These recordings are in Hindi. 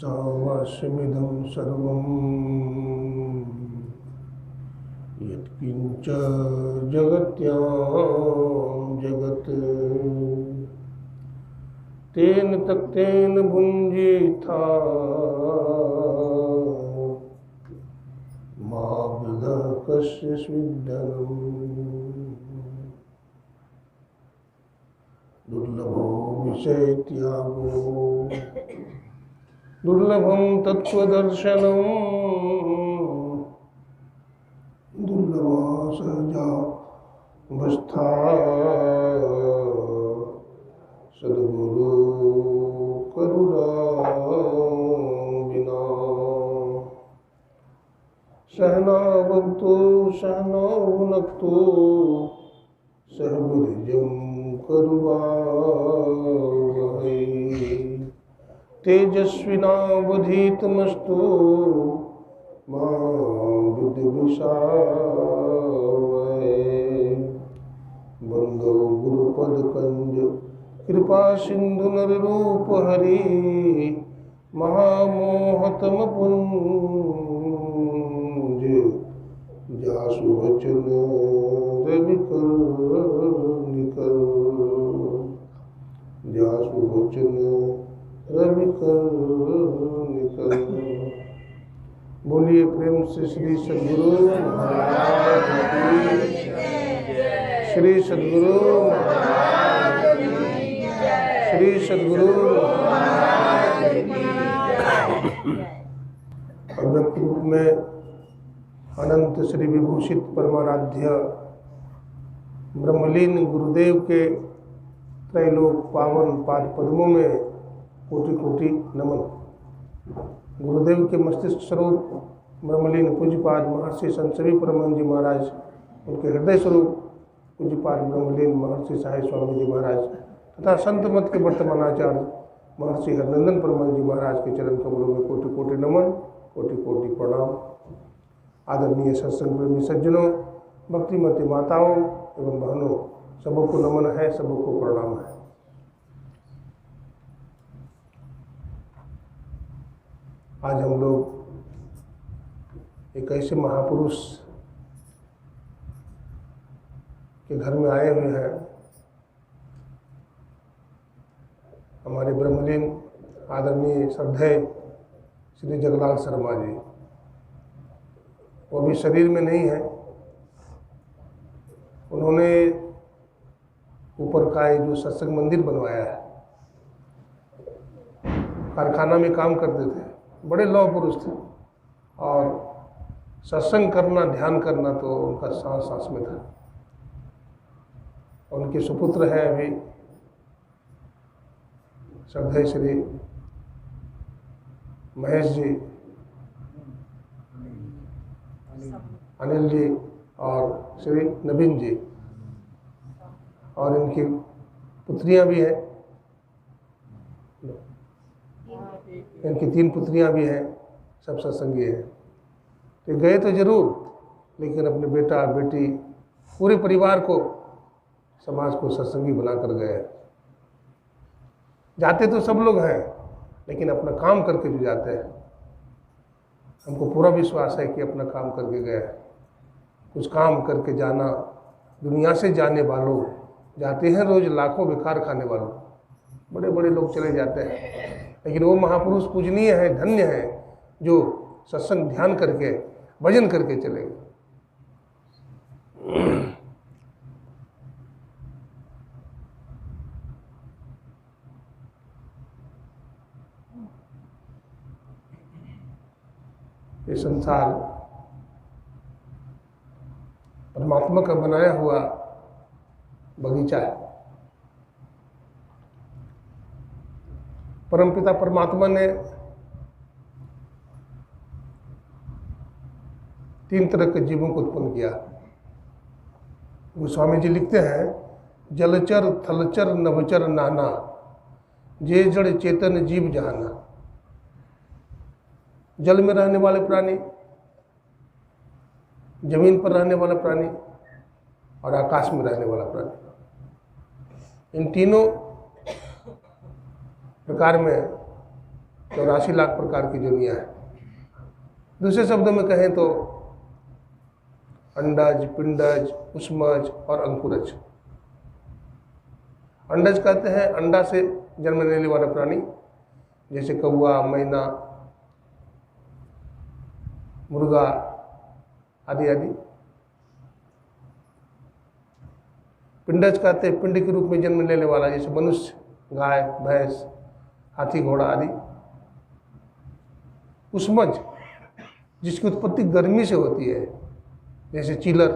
ईशावास्यमिदं सर्वं यत्किञ्च जगत्यां जगत् तेन तक्तेन भुञ्जीथा मा बुधः कस्य स्विद्धनम् दुर्लभो विषयत्यागो दुर्लभं तत्त्वदर्शनम् दुर्लभा सहजावस्था सद्गुरु करुणा विना सहनावतु सहनौ भुनक्तु सह वीर्यं करवावहै तेजस्विनावधीतमस्तु मा विद्विषावहै वन्दो गुरुपदकञ्ज कृपा सिंधु नररूप हरि महामोहतमपुंज जासु वचन रविकर निकर जासु वचन रविकर निकर। बोलिए प्रेम से श्री सद्गुरु महाराज की, श्री सद्गुरु महाराज की, श्री सद्गुरु महाराज की। अव्यक्त रूप में अनंत श्री विभूषित परमाराध्य ब्रह्मलीन गुरुदेव के त्रैलोक पावन पाद पद्मों में कोटि कोटि नमन। गुरुदेव के मस्तिष्क स्वरूप ब्रह्मलीन पूज्यपाद महर्षि संत सभी परमहंस जी महाराज, उनके हृदय स्वरूप पूज्यपाद ब्रह्मलीन महर्षि साई स्वामी जी महाराज तथा संत मत के वर्तमान आचार्य महर्षि हरनंदन परमहंस जी महाराज के चरण कमलों में कोटि कोटि नमन, कोटि कोटि प्रणाम। आदरणीय सत्संग प्रेमी सज्जनों, भक्तिमती माताओं एवं बहनों, सबको नमन है, सबको प्रणाम है। आज हम लोग एक ऐसे महापुरुष के घर में आए हुए हैं, हमारे ब्रह्मलीन आदरणीय श्रद्धेय श्री जगलाल शर्मा जी। वो अभी शरीर में नहीं है। उन्होंने ऊपर का जो सत्संग मंदिर बनवाया है, कारखाना में काम करते थे, बड़े लौह पुरुष थे और सत्संग करना, ध्यान करना तो उनका सांस सांस में था। उनके सुपुत्र हैं अभी श्रद्धेय श्री महेश जी, अनिल जी और श्री नवीन जी, और इनकी पुत्रियां भी हैं, इनकी 3 पुत्रियां भी हैं, सब सत्संगी हैं। तो गए तो जरूर, लेकिन अपने बेटा बेटी पूरे परिवार को, समाज को सत्संगी बनाकर गए। जाते तो सब लोग हैं, लेकिन अपना काम करके भी जाते हैं। हमको पूरा विश्वास है कि अपना काम करके गए। कुछ काम करके जाना, दुनिया से जाने वालों जाते हैं रोज, लाखों बेकार खाने वालों, बड़े बड़े लोग चले जाते हैं, लेकिन वो महापुरुष पूजनीय है, धन्य है, जो सत्संग ध्यान करके भजन करके चले गए। ये संसार परमात्मा का बनाया हुआ बगीचा है। परमपिता परमात्मा ने 3 तरह के जीवों को उत्पन्न किया। गोस्वामी जी लिखते हैं, जलचर थलचर नभचर नाना, जे जड़ चेतन जीव जहाना। जल में रहने वाले प्राणी, जमीन पर रहने वाला प्राणी और आकाश में रहने वाला प्राणी। इन तीनों प्रकार में 84 लाख प्रकार की जोनियाँ हैं। दूसरे शब्दों में कहें तो अंडज, पिंडज, उष्मज और अंकुरज। अंडज कहते हैं अंडा से जन्म लेने वाला प्राणी, जैसे कौवा, मैना, मुर्गा आदि आदि। पिंडज कहते हैं पिंड के रूप में जन्म लेने वाला, जैसे मनुष्य, गाय, भैंस, हाथी, घोड़ा आदि। उष्मज जिसकी उत्पत्ति गर्मी से होती है, जैसे चीलर।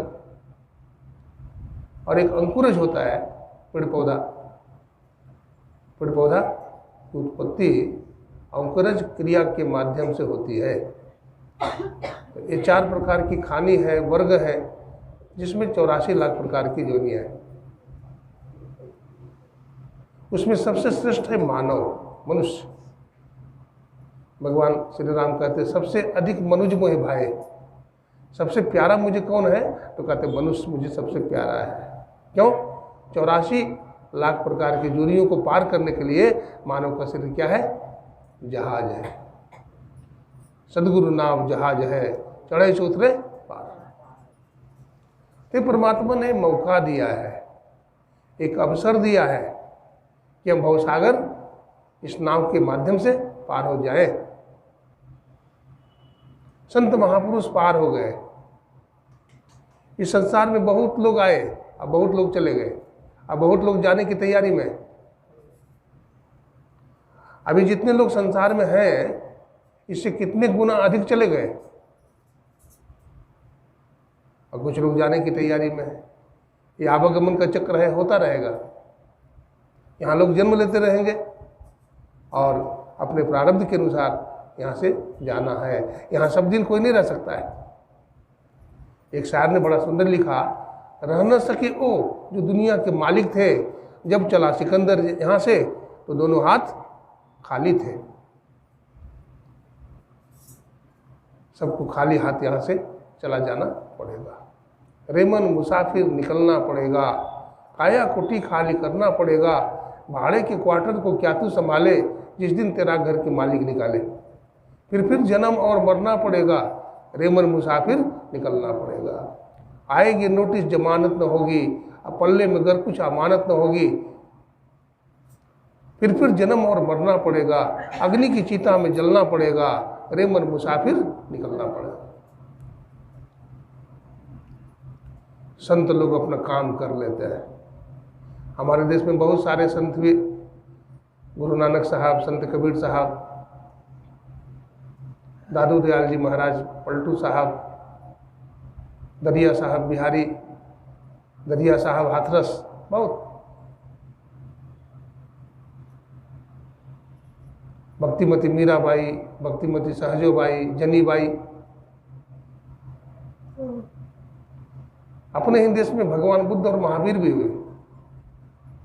और एक अंकुरज होता है पेड़ पौधा। पेड़ पौधा की उत्पत्ति अंकुरज क्रिया के माध्यम से होती है। ये 4 प्रकार की खानी है, वर्ग है, जिसमें 84 लाख प्रकार की जोनियाँ हैं। उसमें सबसे श्रेष्ठ है मानव, मनुष्य। भगवान श्री राम कहते हैं सबसे अधिक मनुज मोहि भाए। सबसे प्यारा मुझे कौन है? तो कहते मनुष्य मुझे सबसे प्यारा है। क्यों? 84 लाख प्रकार की जोनियों को पार करने के लिए मानव का शरीर क्या है? जहाज है। सदगुरु नाम जहाज है, चढ़े से उतरे पार। तो परमात्मा ने मौका दिया है, एक अवसर दिया है कि हम भवसागर इस नाव के माध्यम से पार हो जाए। संत महापुरुष पार हो गए। इस संसार में बहुत लोग आए, अब बहुत लोग चले गए, अब बहुत लोग जाने की तैयारी में। अभी जितने लोग संसार में हैं, इससे कितने गुना अधिक चले गए, और कुछ लोग जाने की तैयारी में है। ये आवागमन का चक्र है, होता रहेगा। यहाँ लोग जन्म लेते रहेंगे और अपने प्रारब्ध के अनुसार यहाँ से जाना है। यहाँ सब दिन कोई नहीं रह सकता है। एक शायर ने बड़ा सुंदर लिखा, रह न सके ओ जो दुनिया के मालिक थे, जब चला सिकंदर यहाँ से तो दोनों हाथ खाली थे। सबको खाली हाथ यहाँ से चला जाना पड़ेगा। रेमन मुसाफिर निकलना पड़ेगा, काया कुटी खाली करना पड़ेगा। भाड़े के क्वार्टर को क्या तू संभाले, जिस दिन तेरा घर के मालिक निकाले। फिर जन्म और मरना पड़ेगा, रेमन मुसाफिर निकलना पड़ेगा। आएगी नोटिस जमानत न होगी, अब पल्ले में अगर कुछ अमानत न होगी। फिर जन्म और मरना पड़ेगा, अग्नि की चिता में जलना पड़ेगा, रेमन मुसाफिर निकलना पड़ेगा। संत लोग अपना काम कर लेते हैं। हमारे देश में बहुत सारे संत भी, गुरु नानक साहब, संत कबीर साहब, दादू दयाल जी महाराज, पलटू साहब, दरिया साहब बिहारी, दरिया साहब हाथरस, बहुत। भक्तिमती मीराबाई, भक्तिमती सहजोबाई, जनीबाई। अपने ही देश में भगवान बुद्ध और महावीर भी हुए।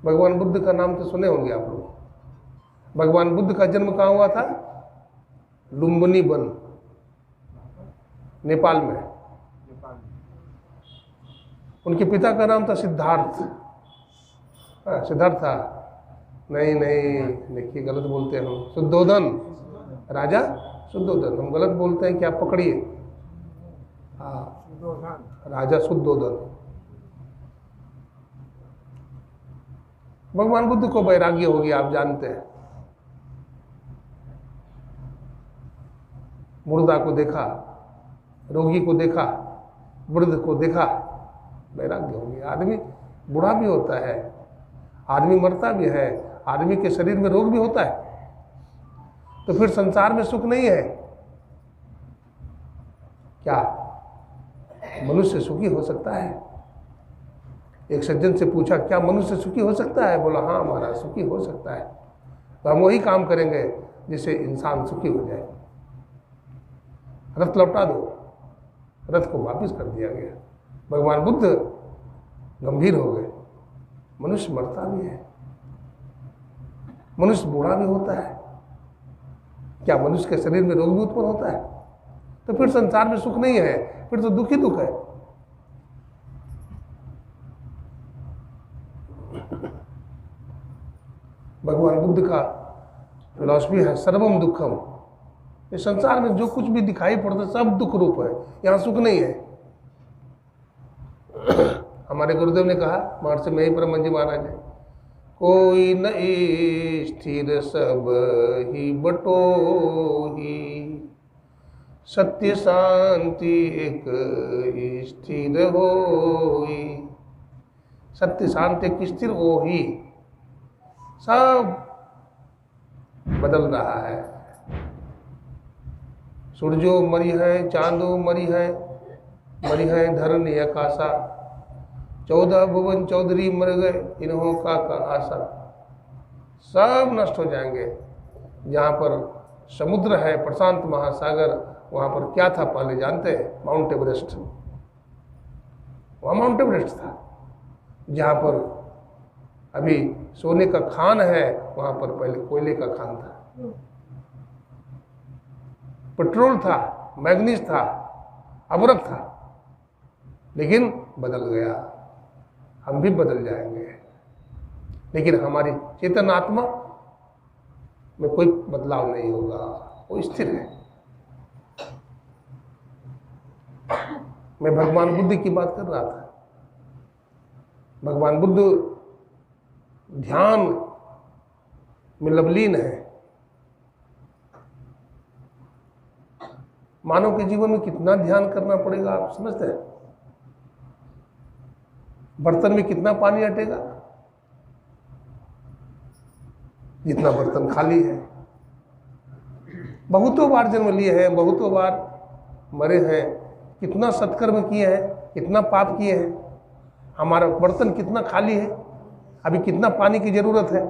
भगवान बुद्ध का नाम तो सुने होंगे आप लोग। भगवान बुद्ध का जन्म कहाँ हुआ था? लुम्बिनी वन, नेपाल में। उनके पिता का नाम था सिद्धार्थ। सिद्धार्थ था? नहीं, देखिए गलत बोलते हैं हम। शुद्धोधन, राजा शुद्धोधन। हम गलत बोलते हैं, क्या पकड़िए। हाँ, राजा शुद्धोधन। भगवान बुद्ध को वैराग्य हो गया, आप जानते हैं। मुर्दा को देखा, रोगी को देखा, वृद्ध को देखा, वैराग्य हो गया। आदमी बूढ़ा भी होता है, आदमी मरता भी है, आदमी के शरीर में रोग भी होता है। तो फिर संसार में सुख नहीं है क्या? मनुष्य सुखी हो सकता है? एक सज्जन से पूछा, क्या मनुष्य सुखी हो सकता है? बोला, हाँ महाराज, सुखी हो सकता है। तो हम वही काम करेंगे जिससे इंसान सुखी हो जाए। रथ लौटा दो, रथ को वापस कर दिया गया। भगवान बुद्ध गंभीर हो गए। मनुष्य मरता भी है, मनुष्य बूढ़ा भी होता है। क्या मनुष्य के शरीर में रोग भी उत्पन्न होता है? तो फिर संसार में सुख नहीं है, फिर तो दुख ही दुख है। भगवान बुद्ध का फिलॉसफी है सर्वम दुखम। इस संसार में जो कुछ भी दिखाई पड़ता है सब दुख रूप है, यहाँ सुख नहीं है। हमारे गुरुदेव ने कहा, महर्षि मही परम जी महाराज ने, कोई नहीं स्थिर सब ही बटोही, सत्य शांति एक ही स्थिर होई। सत्य शांति एक स्थिर हो ही, सब बदल रहा है। सूरजो मरी है, चांदो मरी है धरनी आकाशा, 14 भुवन चौधरी मर गए, इन्हों का आशा। सब नष्ट हो जाएंगे। जहाँ पर समुद्र है, प्रशांत महासागर, वहाँ पर क्या था पहले जानते हैं? Mount Everest. वहाँ माउंट एवरेस्ट था। जहाँ पर अभी सोने का खान है, वहाँ पर पहले कोयले का खान था, पेट्रोल था, मैग्नीज था, अबरक था, लेकिन बदल गया। हम भी बदल जाएंगे, लेकिन हमारी चेतन आत्मा में कोई बदलाव नहीं होगा, वो स्थिर है। मैं भगवान बुद्ध की बात कर रहा था। भगवान बुद्ध ध्यान में लवलीन है। मानव के जीवन में कितना ध्यान करना पड़ेगा, आप समझते हैं? बर्तन में कितना पानी हटेगा? जितना बर्तन खाली है। बहुतों बार जन्म लिए हैं, बहुतों बार मरे हैं, कितना सत्कर्म किए हैं, कितना पाप किए हैं। हमारा बर्तन कितना खाली है, अभी कितना पानी की जरूरत है।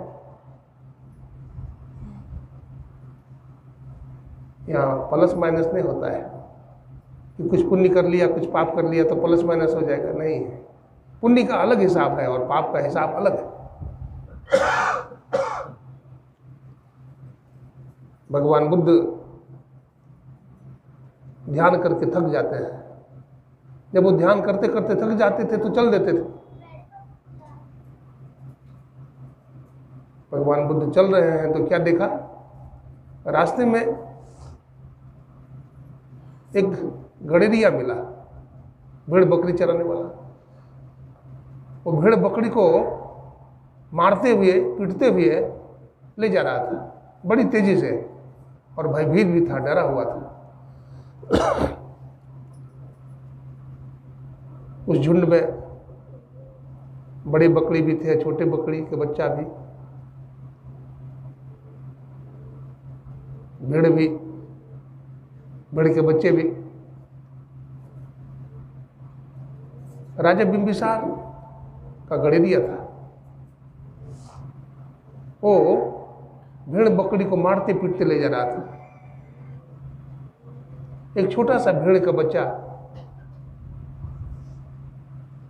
यहाँ प्लस माइनस नहीं होता है कि कुछ पुण्य कर लिया, कुछ पाप कर लिया तो प्लस माइनस हो जाएगा, नहीं है। पुण्य का अलग हिसाब है और पाप का हिसाब अलग है। भगवान बुद्ध ध्यान करके थक जाते हैं। जब वो ध्यान करते करते थक जाते थे तो चल देते थे। भगवान बुद्ध चल रहे हैं तो क्या देखा? रास्ते में एक गड़ेरिया मिला, भेड़ बकरी चराने वाला। वो भेड़ बकरी को मारते हुए, पीटते हुए ले जा रहा था बड़ी तेजी से, और भयभीत भी था, डरा हुआ था। उस झुंड में बड़े बकरी भी थे, छोटे बकरी के बच्चा भी, भेड़ भी, भेड़ के बच्चे भी। राजा बिंबिसार का गड़ेरिया था। वो भेड़ बकरी को मारते पीटते ले जा रहा था। एक छोटा सा भेड़ का बच्चा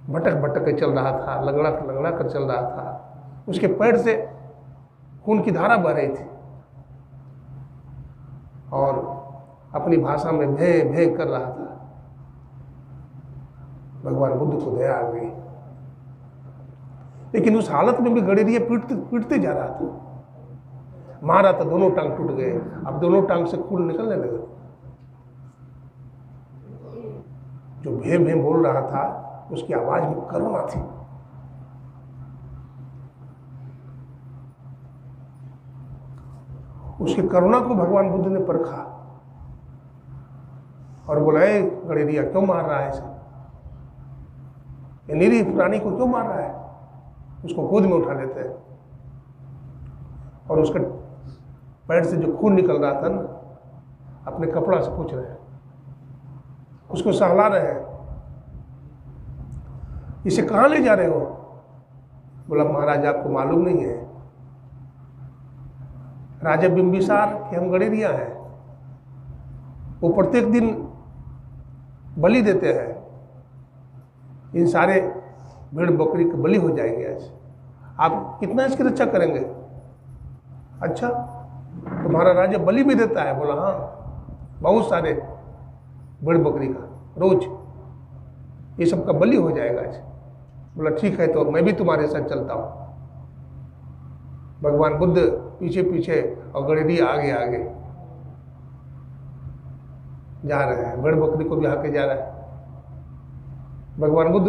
भटक भटक के चल रहा था, लगड़ा कर चल रहा था। उसके पैर से खून की धारा बह रही थी और अपनी भाषा में भे भे कर रहा था। भगवान बुद्ध को दया आ गई, लेकिन उस हालत में भी गड़ेरिया पीटते जा रहा था। मारा तो दोनों टांग टूट गए। अब दोनों टांग से खून निकलने लगा। जो भे भे बोल रहा था उसकी आवाज में करुणा थी। उसकी करुणा को भगवान बुद्ध ने परखा और बोला, ए गड़ेरिया, क्यों मार रहा है इसे? ये निरीह प्राणी को क्यों मार रहा है? उसको गोद में उठा लेते हैं और उसके पैर से जो खून निकल रहा था ना, अपने कपड़ा से पूछ रहे हैं, उसको सहला रहे हैं। इसे कहाँ ले जा रहे हो? बोला, महाराज आपको मालूम नहीं है, राजा बिंबिसार के हम गड़ेरिया हैं। वो प्रत्येक दिन बलि देते हैं। इन सारे भेड़ बकरी के बलि हो जाएंगे आज। आप कितना इसकी रक्षा करेंगे? अच्छा, तुम्हारा राजा बलि भी देता है? बोला, हाँ, बहुत सारे भेड़ बकरी का रोज ये सब का बलि हो जाएगा आज। बोला, ठीक है, तो मैं भी तुम्हारे साथ चलता हूँ। भगवान बुद्ध पीछे पीछे और गड़ेरिया आगे आगे जा रहे हैं। भेड़ बकरी को भी आके जा रहा है। भगवान बुद्ध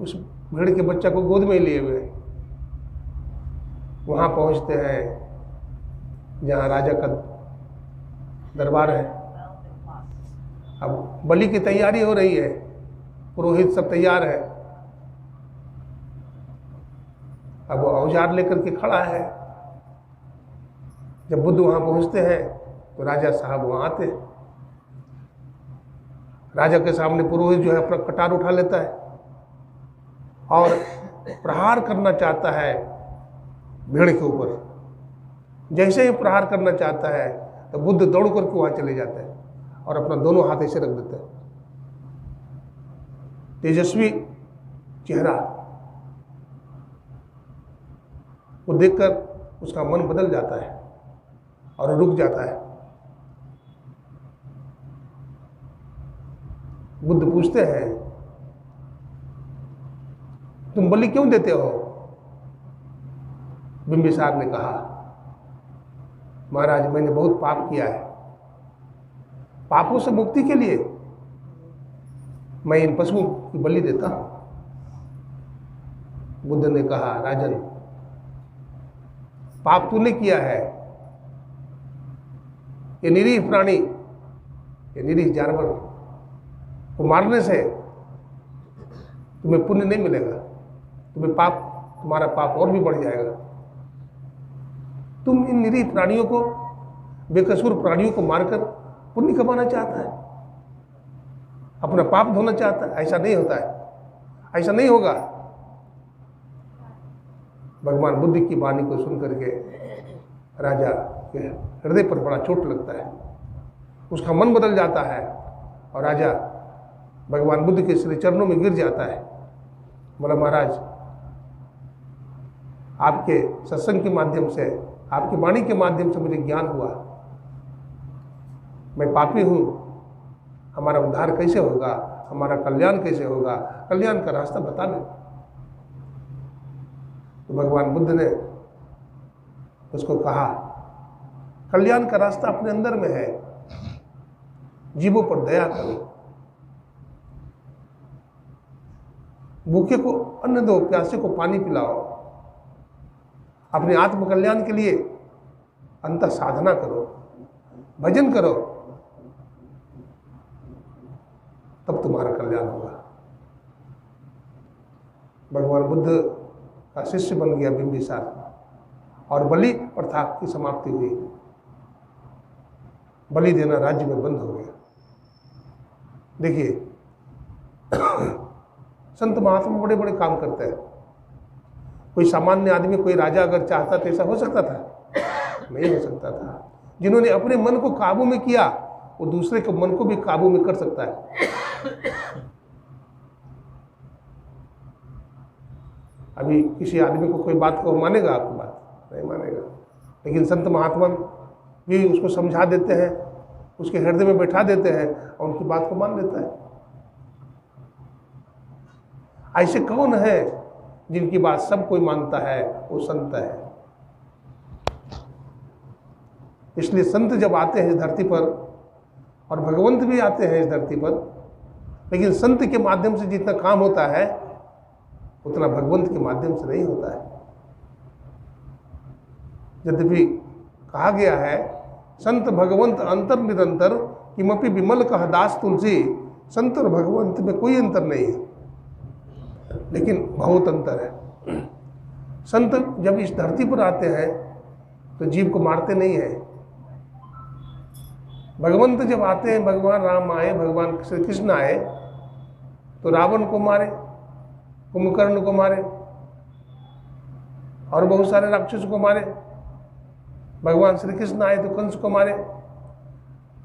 उस भेड़ के बच्चा को गोद में लिए हुए वहां पहुंचते हैं जहां राजा का दरबार है। अब बलि की तैयारी हो रही है, पुरोहित सब तैयार है। अब वो औजार लेकर के खड़ा है। जब बुद्ध वहां पहुंचते हैं तो राजा साहब वहां आते हैं। राजा के सामने पुरोहित जो है अपना कटार उठा लेता है और प्रहार करना चाहता है भेड़ के ऊपर। जैसे ही प्रहार करना चाहता है तो बुद्ध दौड़ करके वहां चले जाते हैं और अपना दोनों हाथ ऐसे रख देते हैं। तेजस्वी चेहरा वो देखकर उसका मन बदल जाता है और रुक जाता है। बुद्ध पूछते हैं, तुम बलि क्यों देते हो? बिंबिसार ने कहा, महाराज मैंने बहुत पाप किया है, पापों से मुक्ति के लिए मैं इन पशुओं की बलि देता हूं। बुद्ध ने कहा, राजन पाप तूने किया है। ये निरीह प्राणी, ये निरीह जानवर को मारने से तुम्हें पुण्य नहीं मिलेगा, तुम्हारा पाप और भी बढ़ जाएगा। तुम इन निरीह प्राणियों को, बेकसूर प्राणियों को मारकर पुण्य कमाना चाहता है, अपना पाप धोना चाहता है। ऐसा नहीं होता है, ऐसा नहीं होगा। भगवान बुद्ध की वाणी को सुनकर के राजा के हृदय पर बड़ा चोट लगता है, उसका मन बदल जाता है और राजा भगवान बुद्ध के श्री चरणों में गिर जाता है। बोला, महाराज आपके सत्संग के माध्यम से, आपकी वाणी के माध्यम से मुझे ज्ञान हुआ, मैं पापी हूं, हमारा उद्धार कैसे होगा, हमारा कल्याण कैसे होगा, कल्याण का रास्ता बता दे। तो भगवान बुद्ध ने उसको कहा, कल्याण का रास्ता अपने अंदर में है, जीवों पर दया करो, भूखे को अन्न दो, प्यासे को पानी पिलाओ, अपने आत्म कल्याण के लिए अंतर साधना करो, भजन करो, तब तुम्हारा कल्याण होगा। भगवान बुद्ध का शिष्य बन गया बिंबिसार और बलि प्रथा की समाप्ति हुई। बलि देना राज्य में बंद हो गया। देखिए संत महात्मा बड़े बड़े काम करते हैं। कोई सामान्य आदमी, कोई राजा अगर चाहता तो ऐसा हो सकता था? नहीं हो सकता था। जिन्होंने अपने मन को काबू में किया वो दूसरे के मन को भी काबू में कर सकता है। अभी किसी आदमी को कोई बात को मानेगा, आपकी बात नहीं मानेगा, लेकिन संत महात्मा भी उसको समझा देते हैं, उसके हृदय में बैठा देते हैं और उनकी बात को मान लेता है। ऐसे कौन है जिनकी बात सब कोई मानता है? वो संत है। इसलिए संत जब आते हैं इस धरती पर, और भगवंत भी आते हैं इस धरती पर, लेकिन संत के माध्यम से जितना काम होता है उतना भगवंत के माध्यम से नहीं होता है। यद्यपि कहा गया है, संत भगवंत अंतर निरंतर किमपि विमल कह दास तुलसी, संत और भगवंत में कोई अंतर नहीं है, लेकिन बहुत अंतर है। संत जब इस धरती पर आते हैं तो जीव को मारते नहीं हैं। भगवंत जब आते हैं, भगवान राम आए, भगवान श्री कृष्ण आए, तो रावण को मारे, कुंभकर्ण को मारे और बहुत सारे राक्षसों को मारे। भगवान श्री कृष्ण आए तो कंस को मारे,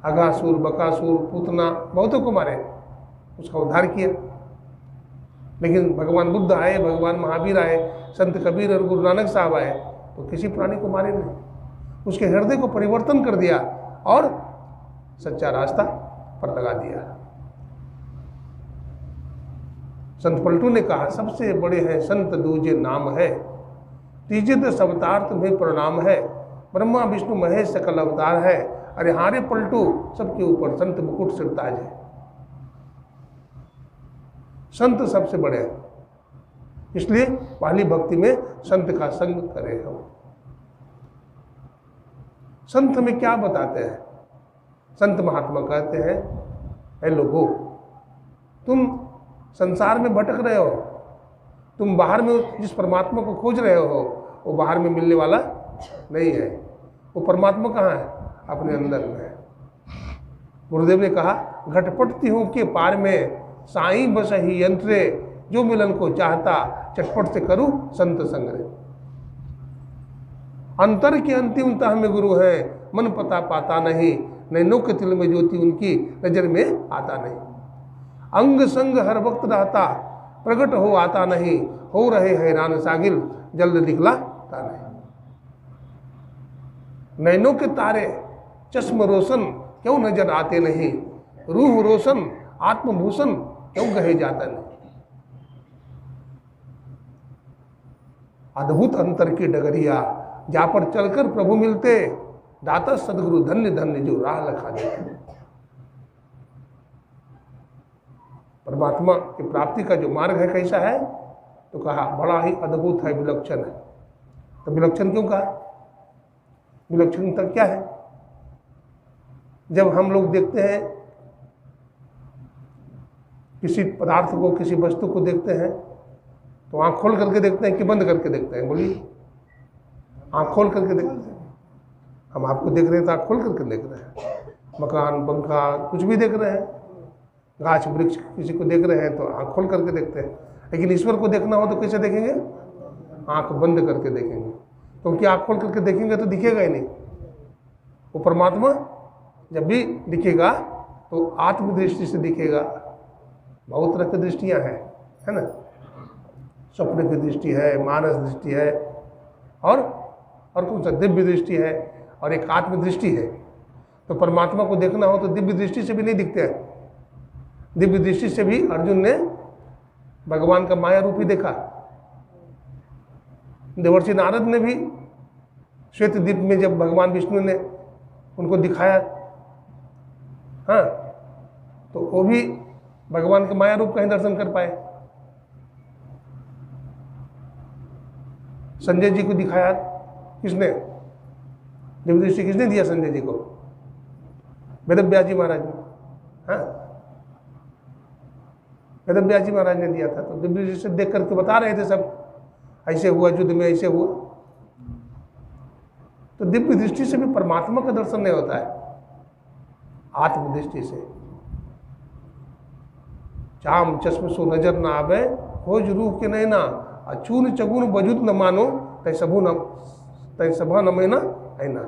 अघासुर, बकासुर, पूतना, बहुतों को मारे, उसका उद्धार किया। लेकिन भगवान बुद्ध आए, भगवान महावीर आए, संत कबीर और गुरु नानक साहब आए तो किसी प्राणी को मारे नहीं, उसके हृदय को परिवर्तन कर दिया और सच्चा रास्ता पर लगा दिया। संत पलटू ने कहा, सबसे बड़े हैं संत दूजे नाम है, तीजे दस अवतार तुम्हें प्रणाम है, ब्रह्मा विष्णु महेश सकल अवतार है, अरे हारे पलटू सबके ऊपर संत मुकुट सिरताज है। संत सबसे बड़े हैं, इसलिए पहली भक्ति में संत का संग करें हम। संत हमें क्या बताते हैं? संत महात्मा कहते हैं, ऐ लोगों, तुम संसार में भटक रहे हो, तुम बाहर में जिस परमात्मा को खोज रहे हो वो बाहर में मिलने वाला नहीं है। वो परमात्मा कहाँ है? अपने अंदर में है। गुरुदेव ने कहा, घटपट तिहु के पार में साईं बस ही यंत्रे, जो मिलन को चाहता चटपट से करूं संत संग्रह। अंतर के अंतिम तह में गुरु है, मन पता पाता नहीं, नैनों के तिल में ज्योति उनकी नजर में आता नहीं। अंग संग हर वक्त रहता, प्रकट हो आता नहीं, हो रहे हैरान सागिल, जल्द दिखलाता नहीं। नैनों के तारे चश्म रोशन क्यों नजर आते नहीं, रूह रोशन आत्मभूषण क्यों कहे जाता नहीं। अद्भुत अंतर की डगरिया, जा पर चलकर प्रभु मिलते, दाता सदगुरु धन्य धन्य जो राह लखा देते। परमात्मा की प्राप्ति का जो मार्ग है कैसा है? तो कहा बड़ा ही अद्भुत है, विलक्षण है। तो विलक्षण क्यों कहा? विलक्षणता क्या है? जब हम लोग देखते हैं किसी पदार्थ को, किसी वस्तु को देखते हैं तो आंख खोल करके देखते हैं कि बंद करके देखते हैं? बोलिए, आंख खोल करके देखते हैं। हम आपको देख रहे हैं तो आंख खोल करके देख रहे हैं, मकान पंखा कुछ भी देख रहे हैं, गाछ वृक्ष किसी को देख रहे हैं तो आंख खोल करके देखते हैं। लेकिन ईश्वर को देखना हो तो कैसे देखेंगे? आंख बंद करके देखेंगे, क्योंकि आंख खोल करके देखेंगे तो दिखेगा ही नहीं। वो परमात्मा जब भी दिखेगा तो आत्मदृष्टि से दिखेगा। बहुत तरह की दृष्टियां हैं, है ना? स्वप्न की दृष्टि है, मानस दृष्टि है, और कौन सा दिव्य दृष्टि है, और एक आत्मदृष्टि है। तो परमात्मा को देखना हो तो दिव्य दृष्टि से भी नहीं दिखते हैं। दिव्य दृष्टि से भी अर्जुन ने भगवान का माया रूप ही देखा। देवर्षि नारद ने भी श्वेत द्वीप में जब भगवान विष्णु ने उनको दिखाया, हाँ, तो वो भी भगवान के माया रूप का ही दर्शन कर पाए। संजय जी को दिखाया किसने? दिव्य दृष्टि किसने दिया संजय जी को? वेदव्यास जी महाराज ने। हाँ, वेदव्यास जी महाराज ने दिया था। तो दिव्य दृष्टि से देख करके बता रहे थे सब, ऐसे हुआ युद्ध में, ऐसे हुआ। तो दिव्य दृष्टि से भी परमात्मा का दर्शन नहीं होता है, आत्मदृष्टि से। चाम चश्म सो नजर ना आवे, खोज रूह के नैना, अचून चगुन बजुत न मानो, तै सभा न मैना ऐना।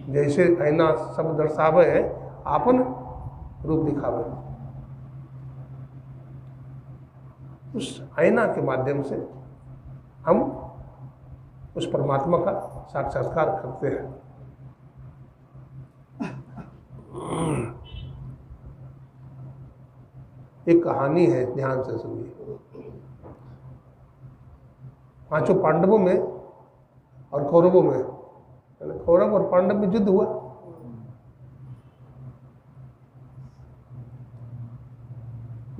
जैसे ऐना सब दर्शावे है, आपन रूप दिखावे। उस ऐना के माध्यम से हम उस परमात्मा का साक्षात्कार करते हैं। एक कहानी है, ध्यान से सुनिए। पांचों पांडवों में और कौरवों में, कौरव और पांडव में युद्ध हुआ।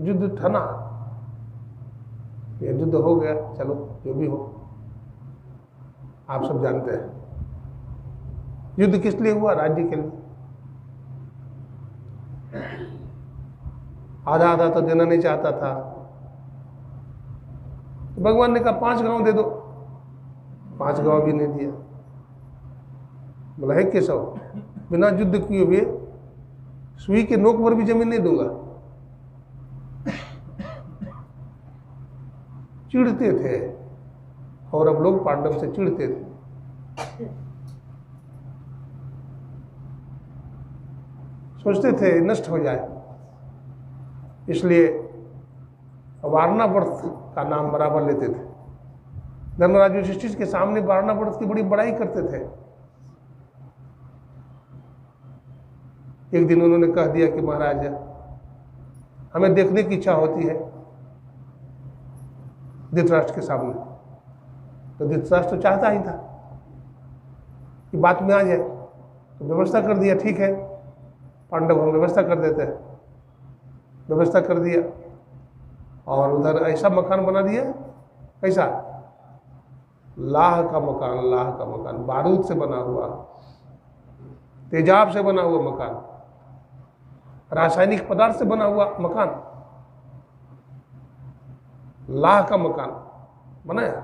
युद्ध ठना, ये युद्ध हो गया, चलो जो भी हो, आप सब जानते हैं। युद्ध किस लिए हुआ? राज्य के लिए। आधा आधा तो देना नहीं चाहता था। तो भगवान ने कहा 5 गांव दे दो। 5 गांव भी नहीं दिया। बोला है केशव, बिना युद्ध किए हुए सुई के नोक पर भी जमीन नहीं दूंगा। चिढ़ते थे और अब लोग पांडव से चिढ़ते थे, सोचते थे नष्ट हो जाए, इसलिए वारणावर्त का नाम बराबर लेते थे। धर्मराज युधिष्ठिर के सामने वारणावर्त की बड़ी बड़ाई करते थे। एक दिन उन्होंने कह दिया कि महाराज, हमें देखने की इच्छा होती है धृतराष्ट्र के सामने। तो धृतराष्ट्र तो चाहता ही था, कि बात में आ जाए, तो व्यवस्था कर दिया, ठीक है पांडव हम व्यवस्था कर देते हैं। व्यवस्था कर दिया और उधर ऐसा मकान बना दिया, कैसा लाह का मकान, लाह का मकान, बारूद से बना हुआ, तेजाब से बना हुआ मकान, रासायनिक पदार्थ से बना हुआ मकान, लाह का मकान बनाया।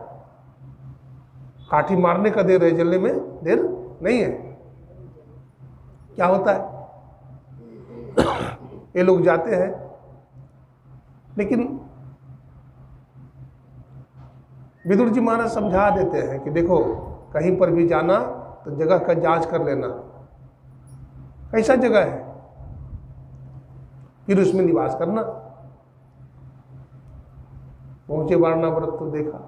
काठी मारने का देर है, जलने में देर नहीं है। क्या होता है, ये लोग जाते हैं, लेकिन विदुर जी महाराज समझा देते हैं कि देखो कहीं पर भी जाना तो जगह का जांच कर लेना, कैसा जगह है, फिर उसमें निवास करना। पहुंचे वारणावत तो देखा,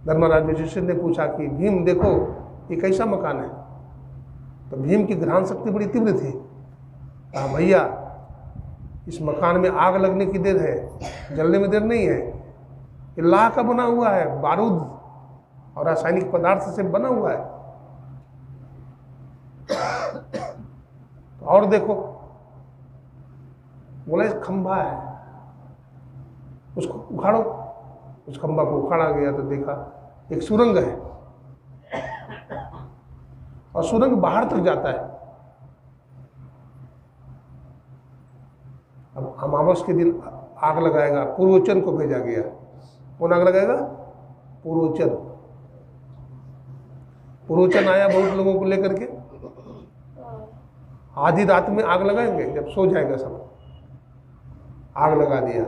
धर्मराज युधिष्ठिर ने पूछा कि भीम देखो ये कैसा मकान है। तो भीम की घ्राण शक्ति बड़ी तीव्र थी। कहा भैया इस मकान में आग लगने की देर है, जलने में देर नहीं है। ये लाह का बना हुआ है, बारूद और रासायनिक पदार्थ से बना हुआ है। तो और देखो, बोला इस खंभा है, उसको उखाड़ो। उस खंभा को उखाड़ा गया तो देखा एक सुरंग है, और सुरंग बाहर तक जाता है। अब अमावस के दिन आग लगाएगा, पूर्वोचन को भेजा गया। कौन आग लगाएगा, पूर्वोचन। पूर्वोचन आया बहुत लोगों को लेकर के, आधी रात में आग लगाएंगे, जब सो जाएगा सब, आग लगा दिया।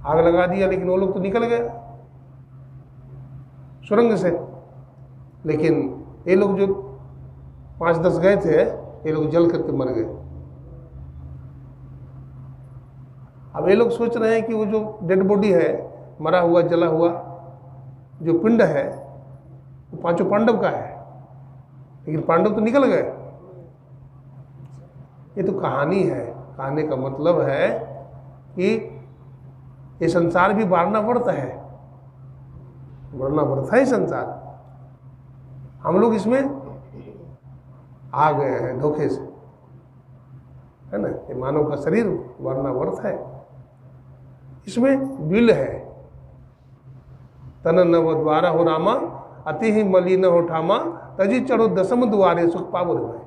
आग लगा दिया, लेकिन वो लोग तो निकल गए सुरंग से। लेकिन ये लोग जो 5-10 गए थे, ये लोग जल करके मर गए। अब ये लोग सोच रहे हैं कि वो जो डेड बॉडी है, मरा हुआ जला हुआ जो पिंड है, वो 5 पांडव का है, लेकिन पांडव तो निकल गए। ये तो कहानी है। कहने का मतलब है कि ये संसार भी वारणावर्त है, वारणावर्त है संसार। हम लोग इसमें आ गए हैं धोखे से, है ना। ये मानव का शरीर वारणावर्त है, इसमें बिल है। तन नव द्वारा हो रामा, अति ही मलिन हो ठामा, तजी चढ़ो दसम द्वारे सुख पावो रे।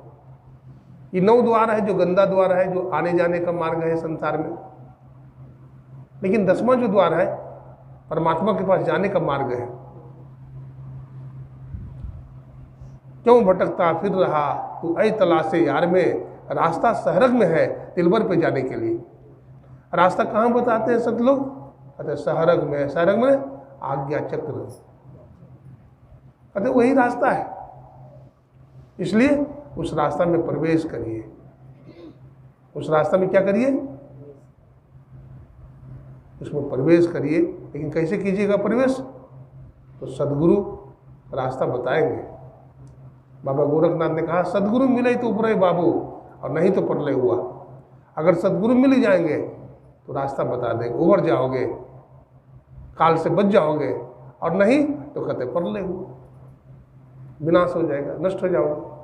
ये 9 द्वार है जो गंदा द्वार है, जो आने जाने का मार्ग है संसार में। लेकिन 10वां जो द्वार है परमात्मा के पास जाने का मार्ग है। क्यों भटकता फिर रहा तू ऐ तलाशे यार में, रास्ता सहरग में है तिलवर पे जाने के लिए। रास्ता कहाँ बताते हैं संत लोग, कहते सहरग में। सहरग में आज्ञा चक्र, कहते वही रास्ता है। इसलिए उस रास्ता में प्रवेश करिए। उस रास्ता में क्या करिए, उसमें प्रवेश करिए। लेकिन कैसे कीजिएगा प्रवेश, तो सदगुरु रास्ता बताएंगे। बाबा गोरखनाथ ने कहा सदगुरु मिले तो उपरे बाबू, और नहीं तो परले हुआ। अगर सदगुरु मिल जाएंगे तो रास्ता बता देंगे, उबर जाओगे, काल से बच जाओगे, और नहीं तो कहते परले हुआ, विनाश हो जाएगा, नष्ट हो जाओगे।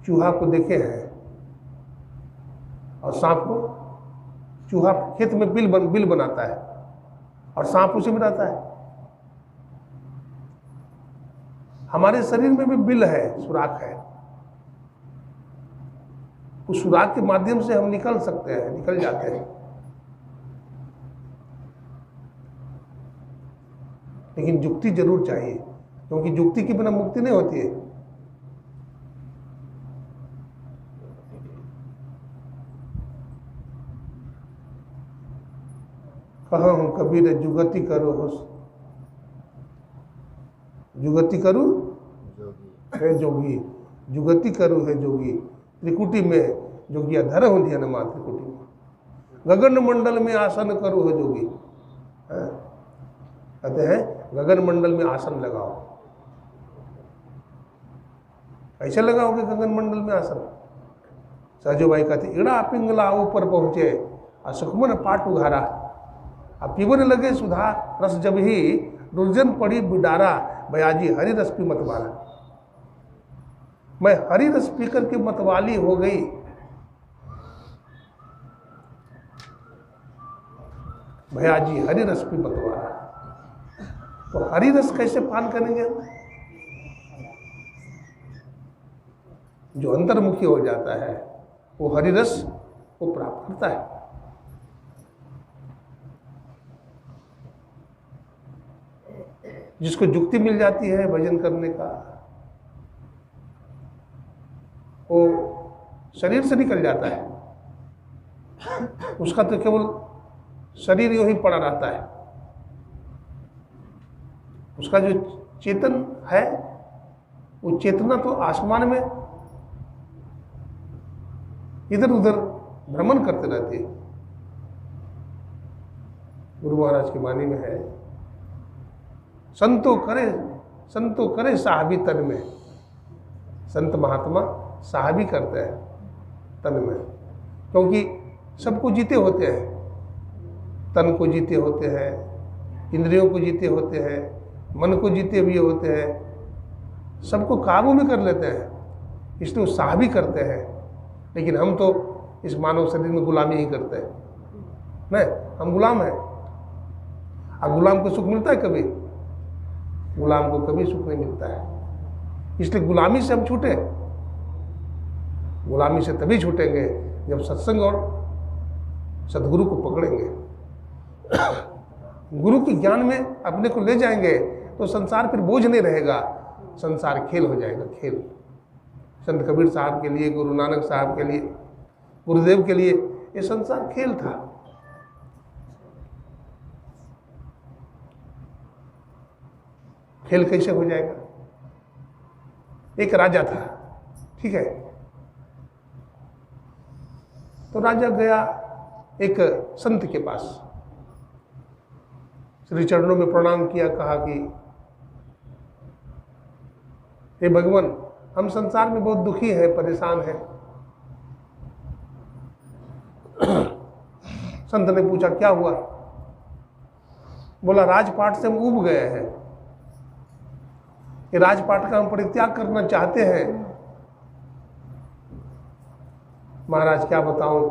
चूहा को देखे हैं और सांप को, चूहा खेत में बिल बनाता है और सांप उसी में रहता है। हमारे शरीर में भी बिल है, सुराख है। उस सुराख के माध्यम से हम निकल सकते हैं, निकल जाते हैं। लेकिन जुक्ति जरूर चाहिए, क्योंकि जुक्ति के बिना मुक्ति नहीं होती है। कहा हूं कबीर जुगति करो होश, जुगति करूं है जोगी, जुगति करूं है जोगी। त्रिकुटी में जोगिया धर हो दिया नमा, त्रिकुटी में गगन मंडल में आसन करो है जोगी। कहते हैं गगन मंडल में आसन लगाओ। कैसे लगाओगे गगन मंडल में आसन? सहजो भाई कहते इड़ा पिंगला ऊपर पहुंचे और सुखमन पाट उघारा। अब पीवन लगे सुधा रस जब ही दुर्जन पड़ी बिडारा, बयाजी हरि रस पी मतवाला। मैं हरि रस पी करके मतवाली हो गई। भयाजी हरि रस पी मतवाला। तो हरि रस कैसे पान करेंगे हम? जो अंतर्मुखी हो जाता है वो हरि रस को प्राप्त करता है। जिसको युक्ति मिल जाती है भजन करने का, वो शरीर से निकल जाता है, उसका तो केवल शरीर यूं ही पड़ा रहता है। उसका जो चेतन है वो चेतना तो आसमान में इधर उधर भ्रमण करते रहती है। गुरु महाराज की वाणी में है, संतो करे साहबी तन में। संत महात्मा साहबी करते हैं तन में, क्योंकि सबको जीते होते हैं। तन को जीते होते हैं, इंद्रियों को जीते होते हैं, मन को जीते हुए होते हैं, सबको काबू में कर लेते हैं, इसलिए वो साहबी करते हैं। लेकिन हम तो इस मानव शरीर में गुलामी ही करते हैं। नहीं, हम गुलाम हैं। अब गुलाम को सुख मिलता है कभी? गुलाम को कभी सुख नहीं मिलता है। इसलिए गुलामी से हम छूटे। गुलामी से तभी छूटेंगे जब सत्संग और सद्गुरु को पकड़ेंगे। गुरु के ज्ञान में अपने को ले जाएंगे तो संसार फिर बोझ नहीं रहेगा, संसार खेल हो जाएगा, खेल। संत कबीर साहब के लिए, गुरु नानक साहब के लिए, गुरुदेव के लिए ये संसार खेल था। खेल कैसे हो जाएगा? एक राजा था, ठीक है, तो राजा गया एक संत के पास, श्री चरणों में प्रणाम किया, कहा कि हे भगवान, हम संसार में बहुत दुखी हैं, परेशान हैं। संत ने पूछा क्या हुआ? बोला राजपाट से हम ऊब गए हैं, ये राजपाट का हम परित्याग करना चाहते हैं। महाराज क्या बताऊं,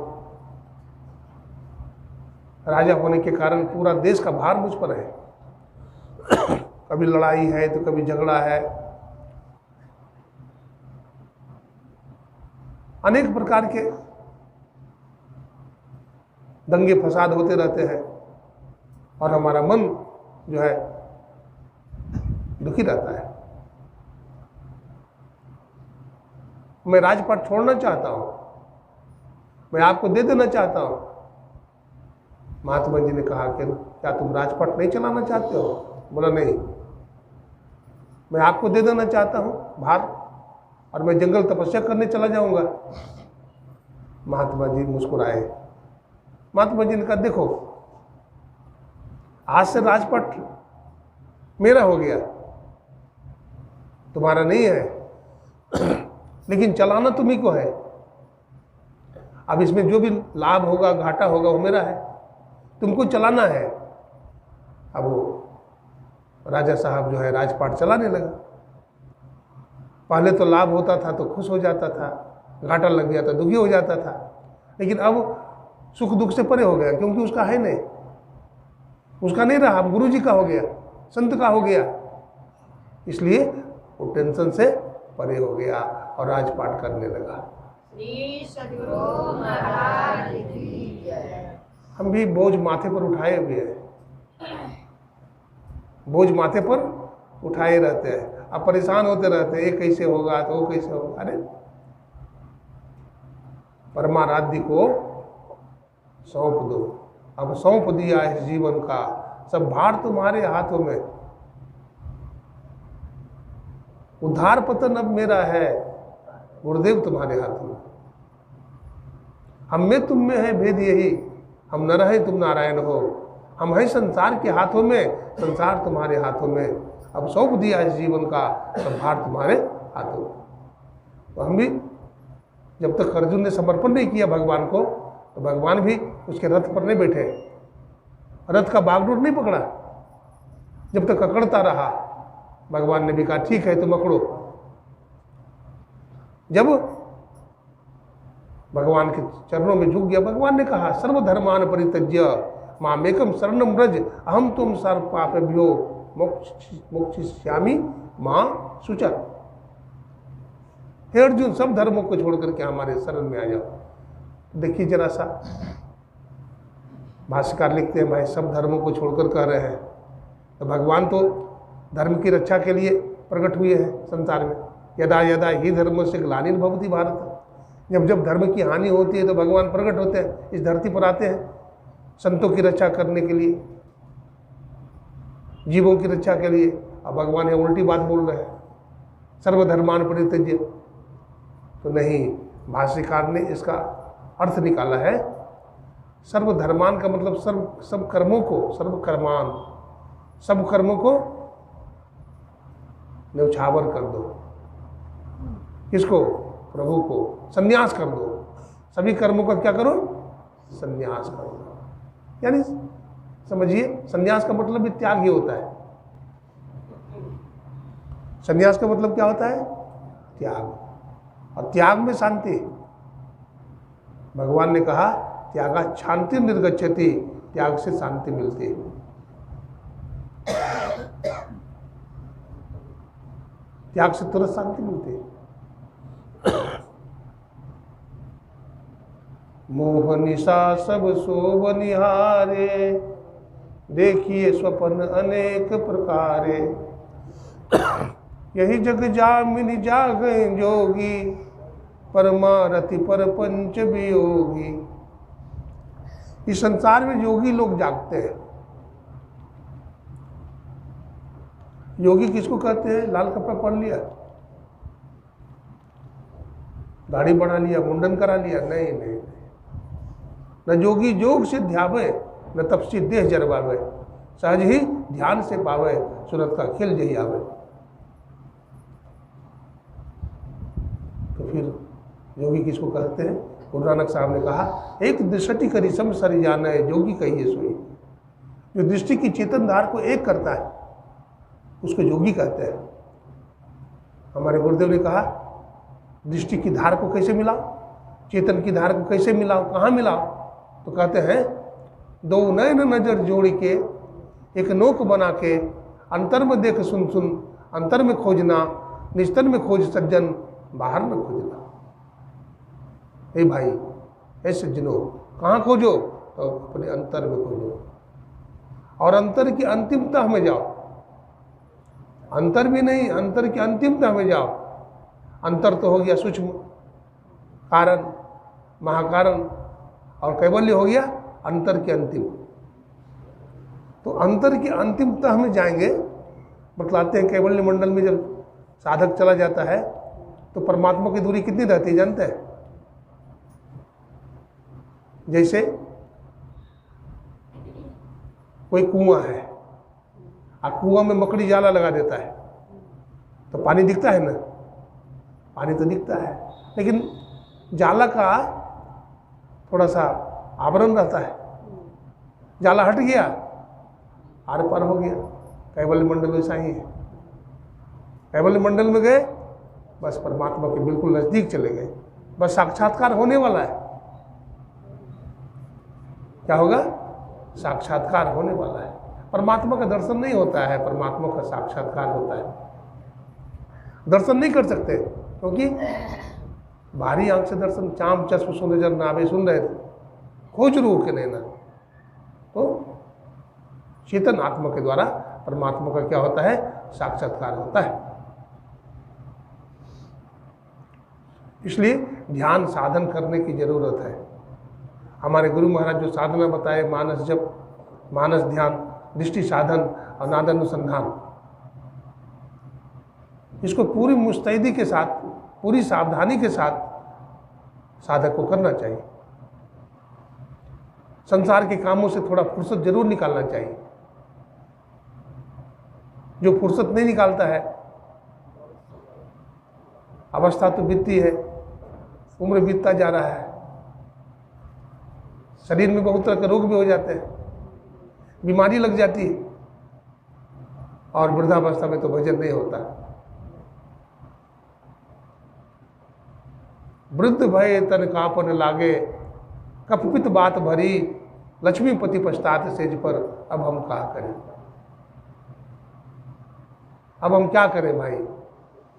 राजा होने के कारण पूरा देश का भार मुझ पर है। कभी लड़ाई है तो कभी झगड़ा है, अनेक प्रकार के दंगे फसाद होते रहते हैं और हमारा मन जो है दुखी रहता है। मैं राजपाट छोड़ना चाहता हूं, मैं आपको दे देना चाहता हूं। महात्मा जी ने कहा कि क्या तुम राजपाट नहीं चलाना चाहते हो? बोला नहीं, मैं आपको दे देना चाहता हूं भार, और मैं जंगल तपस्या करने चला जाऊंगा। महात्मा जी मुस्कुराए। महात्मा जी ने कहा देखो, आज से राजपाट मेरा हो गया, तुम्हारा नहीं है, लेकिन चलाना तुम्ही को है। अब इसमें जो भी लाभ होगा, घाटा होगा, वो मेरा है, तुमको चलाना है। अब वो राजा साहब जो है राजपाट चलाने लगा। पहले तो लाभ होता था तो खुश हो जाता था, घाटा लग गया तो दुखी हो जाता था, लेकिन अब सुख दुख से परे हो गया, क्योंकि उसका है नहीं, उसका नहीं रहा, अब गुरु जी का हो गया, संत का हो गया, इसलिए वो टेंशन से परे हो गया और राजपाट करने लगा। हम भी बोझ माथे पर उठाए हुए हैं, बोझ माथे पर उठाए रहते हैं, अब परेशान होते रहते हैं, ये कैसे होगा तो वो कैसे होगा। अरे परमाराध्य को सौंप दो, अब सौंप दिया इस जीवन का, सब भार तुम्हारे हाथों में, उद्धार पतन अब मेरा है, गुरुदेव तुम्हारे हाथों में। हम में तुम में है भेद यही, हम न रहे तुम नारायण हो, हम हैं संसार के हाथों में, संसार तुम्हारे हाथों में, अब सौंप दिया इस जीवन का, सब भार तुम्हारे हाथों में। तो हम भी जब तक अर्जुन ने समर्पण नहीं किया भगवान को, तो भगवान भी उसके रथ पर नहीं बैठे, रथ का बागडोर नहीं पकड़ा, जब तक अकड़ता रहा भगवान ने भी कहा ठीक है तुम अकड़ो। जब भगवान के चरणों में झुक गया, भगवान ने कहा सर्वधर्मान परित्यज्य मामेकम शरणम व्रज अहम तुम सर्व पापेभ्यो मोक्षयिष्यामि मां शुचा। हे अर्जुन, सब धर्मों को छोड़कर के हमारे शरण में आ जाओ। देखिए जरा सा, भाष्यकार लिखते हैं भाई सब धर्मों को छोड़कर कह रहे हैं, तो भगवान तो धर्म की रक्षा के लिए प्रकट हुए हैं संसार में। यदा यदा ही धर्म से ग्लानिर्भवति भारत, जब जब धर्म की हानि होती है तो भगवान प्रकट होते हैं, इस धरती पर आते हैं संतों की रक्षा करने के लिए, जीवों की रक्षा के लिए। अब भगवान ये उल्टी बात बोल रहे हैं, सर्वधर्मान परित्यज्य। तो नहीं, भाष्यकार ने इसका अर्थ निकाला है, सर्वधर्मान का मतलब सब कर्मों को, सर्वकर्मान, सब कर्मों को न्यौछावर कर दो। किसको? प्रभु को। संन्यास कर दो, सभी कर्मों का क्या करो? संन्यास कर दो। यानी समझिए, संन्यास का मतलब भी त्याग ही होता है। संन्यास का मतलब क्या होता है? त्याग, और त्याग में शांति। भगवान ने कहा त्यागा शांति निर्गच्छति, त्याग से शांति मिलती है। त्याग से तुरंत शांति मिलती है। मोह निशा सब शोभ निहारे, देखिए स्वप्न अनेक प्रकारे। यही जग जामिनी जागे जोगी, परमारति पर पंच वियोगी। इस संसार में योगी लोग जागते हैं। योगी किसको कहते हैं? लाल कपड़ा पहन लिया, दाढ़ी बढ़ा लिया, मुंडन करा लिया? नहीं नहीं, न जोगी जोग से ध्यावे, न तपसी देह जरवावे। सहज ही ध्यान से पावे, सूरत का खिल जही आवे। तो फिर योगी किसको कहते हैं? गुरु नानक साहब ने कहा एक दृष्टि करी सम सरि जाने, जोगी कहिए सोई। जो दृष्टि की चेतन धार को एक करता है उसको योगी कहते हैं। हमारे गुरुदेव ने कहा दृष्टि की धार को कैसे मिलाओ, चेतन की धार को कैसे मिलाओ, कहाँ मिलाओ? तो कहते हैं दो नयन नजर जोड़ के एक नोक बना के, अंतर में देख सुन सुन, अंतर में खोजना, निस्तर में खोज सज्जन, बाहर में खोजना। हे भाई, हे सज्जनों, कहाँ खोजो? तो अपने अंतर में खोजो, और अंतर की अंतिमता में जाओ। अंतर भी नहीं, अंतर की अंतिमता में जाओ। अंतर तो हो गया सूक्ष्म कारण, महाकारण, और कैवल्य हो गया अंतर के अंतिम। तो अंतर की अंतिमता में जाएंगे। बतलाते हैं कैवल्य मंडल में जब साधक चला जाता है तो परमात्मा की दूरी कितनी रहती है जानते हैं? जैसे कोई कुआं है, कुआं में मकड़ी जाला लगा देता है तो पानी दिखता है ना? पानी तो दिखता है, लेकिन जाला का थोड़ा सा आवरण रहता है। जाला हट गया, आर पार हो गया। कैवल्य मंडल वैसा ही है। कैवल्य मंडल में गए, बस परमात्मा के बिल्कुल नजदीक चले गए, बस साक्षात्कार होने वाला है। क्या होगा? साक्षात्कार होने वाला है। परमात्मा का दर्शन नहीं होता है, परमात्मा का साक्षात्कार होता है। दर्शन नहीं कर सकते क्योंकि बाहरी आंख से दर्शन, चाम चश्म सुन नजर नावे, सुन रहे थे, खोज रूह के नैना। तो चेतन आत्मा के द्वारा परमात्मा का क्या होता है? साक्षात्कार होता है। इसलिए ध्यान साधन करने की जरूरत है। हमारे गुरु महाराज जो साधना बताए, मानस जप, मानस ध्यान, दृष्टि साधन और नादानुसंधान, इसको पूरी मुस्तैदी के साथ, पूरी सावधानी के साथ साधक को करना चाहिए। संसार के कामों से थोड़ा फुर्सत जरूर निकालना चाहिए। जो फुर्सत नहीं निकालता है, अवस्था तो बीतती है, उम्र बीतता जा रहा है, शरीर में बहुत तरह के रोग भी हो जाते हैं, बीमारी लग जाती है, और वृद्धावस्था में तो भजन नहीं होता। वृद्ध भय तन कापन लागे, कपित बात भरी, लक्ष्मीपति पछतात सेज पर, अब हम क्या करें, अब हम क्या करें भाई,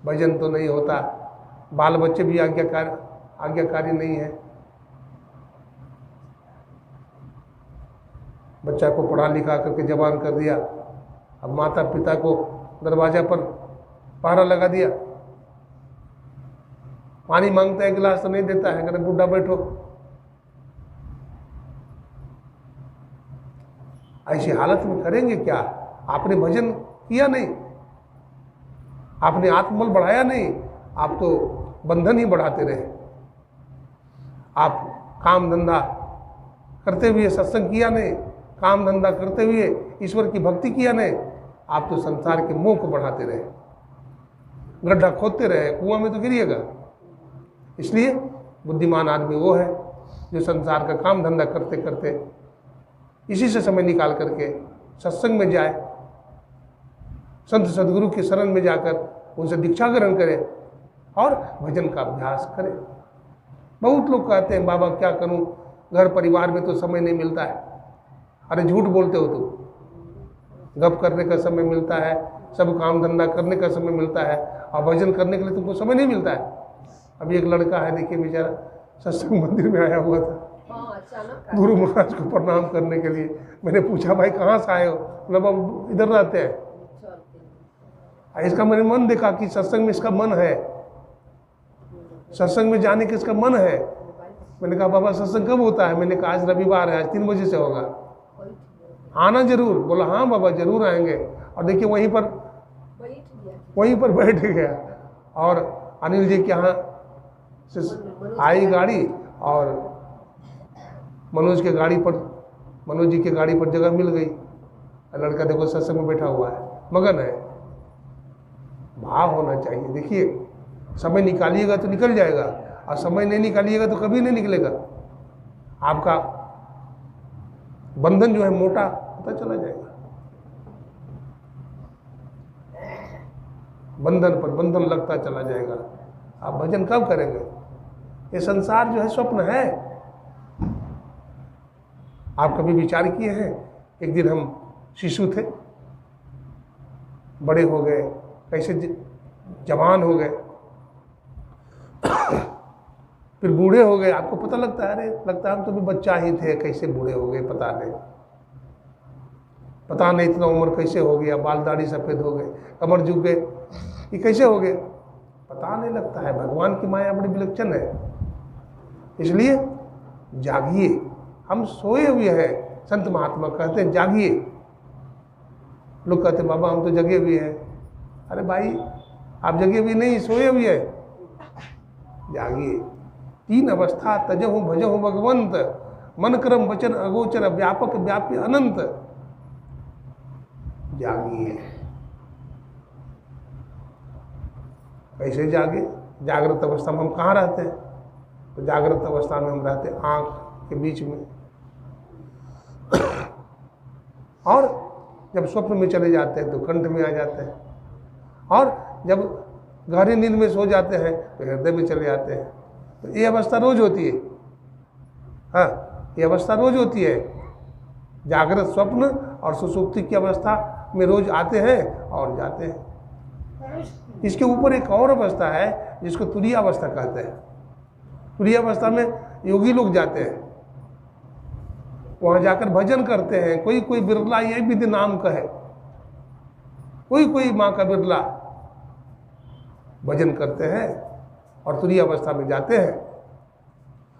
भजन तो नहीं होता, बाल बच्चे भी आज्ञाकारी नहीं है। बच्चा को पढ़ा लिखा करके जवान कर दिया, अब माता पिता को दरवाजा पर पहरा लगा दिया, पानी मांगता है गिलास तो नहीं देता है, कहते बुढ़ा बैठो। ऐसी हालत में करेंगे क्या? आपने भजन किया नहीं, आपने आत्मबल बढ़ाया नहीं, आप तो बंधन ही बढ़ाते रहे। आप काम धंधा करते हुए सत्संग किया नहीं, काम धंधा करते हुए ईश्वर की भक्ति किया नहीं, आप तो संसार के मोह को बढ़ाते रहे, गड्ढा खोदते रहे, कुआं में तो गिरिएगा। इसलिए बुद्धिमान आदमी वो है जो संसार का काम धंधा करते करते इसी से समय निकाल करके सत्संग में जाए, संत सदगुरु के शरण में जाकर उनसे दीक्षा ग्रहण करे और भजन का अभ्यास करे। बहुत लोग कहते हैं बाबा क्या करूं, घर परिवार में तो समय नहीं मिलता है। अरे झूठ बोलते हो तुम, गप करने का समय मिलता है, सब काम धंधा करने का समय मिलता है, और भजन करने के लिए तुमको समय नहीं मिलता है। अभी एक लड़का है, देखिए बेचारा सत्संग मंदिर में आया हुआ था, गुरु महाराज को प्रणाम करने के लिए। मैंने पूछा भाई कहाँ से आए हो? बोला बाबा इधर रहते हैं। इसका मैंने मन देखा कि सत्संग में इसका मन है, सत्संग में जाने के इसका मन है। मैंने कहा बाबा सत्संग कब होता है? मैंने कहा आज रविवार है, आज 3 बजे से होगा, आना जरूर। बोला हाँ बाबा जरूर आएंगे। और देखिए वहीं पर बैठ गया, और अनिल जी के यहाँ से आई गाड़ी, और मनोज जी के गाड़ी पर जगह मिल गई। लड़का देखो सत्संग में बैठा हुआ है, मगन है। भाव होना चाहिए। देखिए समय निकालिएगा तो निकल जाएगा, और समय नहीं निकालिएगा तो कभी नहीं निकलेगा। आपका बंधन जो है मोटा होता चला जाएगा, बंधन पर बंधन लगता चला जाएगा। आप भजन कब करेंगे? ये संसार जो है स्वप्न है। आप कभी विचार किए हैं? एक दिन हम शिशु थे, बड़े हो गए, कैसे जवान हो गए, फिर बूढ़े हो गए। आपको पता लगता है, अरे लगता है हम तो भी बच्चा ही थे, कैसे बूढ़े हो गए पता नहीं इतना उम्र कैसे हो गया, बाल दाढ़ी सफ़ेद हो गए, कमर झुक गए, ये कैसे हो गए पता नहीं लगता है। भगवान की माया बड़ी विलक्षण है। इसलिए जागिए, हम सोए हुए हैं। संत महात्मा कहते हैं जागिए। लोग कहते हैं बाबा हम तो जगे हुए हैं। अरे भाई आप जगे हुए नहीं, सोए हुए हैं। जागिए। 3 अवस्था तजहु भजहु भगवंत, मन क्रम वचन अगोचर, व्यापक व्याप्य अनंत। जागिए। कैसे जागे? जागृत अवस्था में हम कहाँ रहते हैं? तो जागृत अवस्था में हम रहते हैं आँख के बीच में, और जब स्वप्न में चले जाते हैं तो कंठ में आ जाते हैं, और जब गहरी नींद में सो जाते हैं तो हृदय में चले जाते हैं। तो ये अवस्था रोज होती है। हाँ, ये अवस्था रोज होती है। जागृत, स्वप्न और सुसुप्ति की अवस्था में रोज आते हैं और जाते हैं। इसके ऊपर एक और अवस्था है जिसको तुरीय अवस्था कहते हैं। तुरीय अवस्था में योगी लोग जाते हैं, वहाँ जाकर भजन करते हैं। कोई बिरला ये भी नाम का है, कोई माँ का बिरला भजन करते हैं और तुरीय अवस्था में जाते हैं।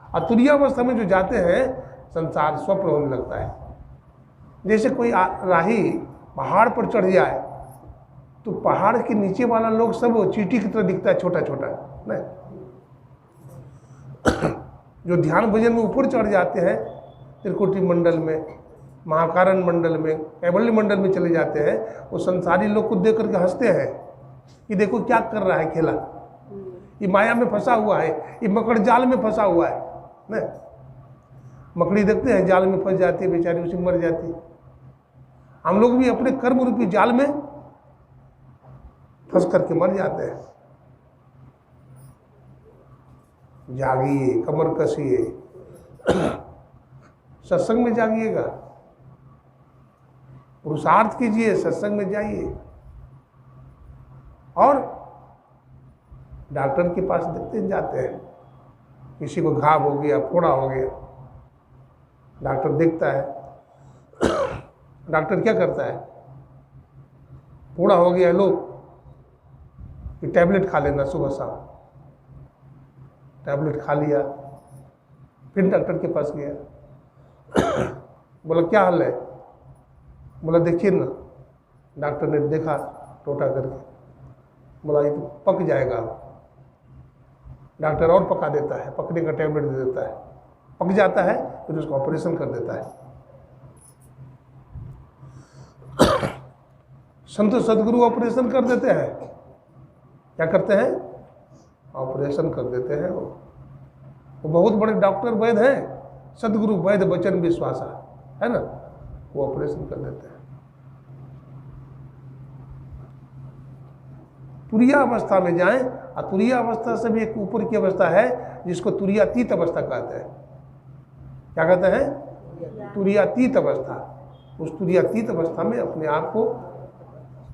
और तुरीय अवस्था में जो जाते हैं संसार स्वप्न होने लगता है। जैसे कोई राही पहाड़ पर चढ़ जाए तो पहाड़ के नीचे वाला लोग सब चींटी की तरह दिखता है, छोटा छोटा नहीं। जो ध्यान भजन में ऊपर चढ़ जाते हैं, त्रिकुटी मंडल में, महाकारण मंडल में, कैवल्य मंडल में चले जाते हैं, वो संसारी लोग को देख करके हंसते हैं कि देखो क्या कर रहा है खेला, ये माया में फंसा हुआ है, ये मकड़ जाल में फंसा हुआ है ना। मकड़ी देखते हैं जाल में फंस जाती है बेचारी, उसी मर जाती है। हम लोग भी अपने कर्म रूपी जाल में फंस करके मर जाते हैं। जागिए, कमर कसिए, सत्संग में जागिएगा, पुरुषार्थ कीजिए, सत्संग में जाइए। और डॉक्टर के पास देखते जाते हैं, किसी को घाव हो गया, फोड़ा हो गया, डॉक्टर देखता है। डॉक्टर क्या करता है? फोड़ा हो गया, लो ये टैबलेट खा लेना सुबह शाम। टैबलेट खा लिया, फिर डॉक्टर के पास गया, बोला क्या हाल है? बोला देखिए ना। डॉक्टर ने देखा टोटा करके, बोला ये तो पक जाएगा। डॉक्टर और पका देता है, पकने का टैबलेट दे देता है, पक जाता है, फिर उसको ऑपरेशन कर देता है। संत सदगुरु ऑपरेशन कर देते हैं। क्या करते हैं? ऑपरेशन कर देते हैं। वो बहुत बड़े डॉक्टर वैद्य हैं, सदगुरु वैद्य वचन विश्वासा, है ना, वो ऑपरेशन कर देते हैं। तुरिया अवस्था में जाएं, और तुरिया अवस्था से भी एक ऊपर की अवस्था है जिसको तुरियातीत अवस्था कहते हैं। क्या कहते हैं? तुरियातीत अवस्था। उस तुरियातीत अवस्था में अपने आप को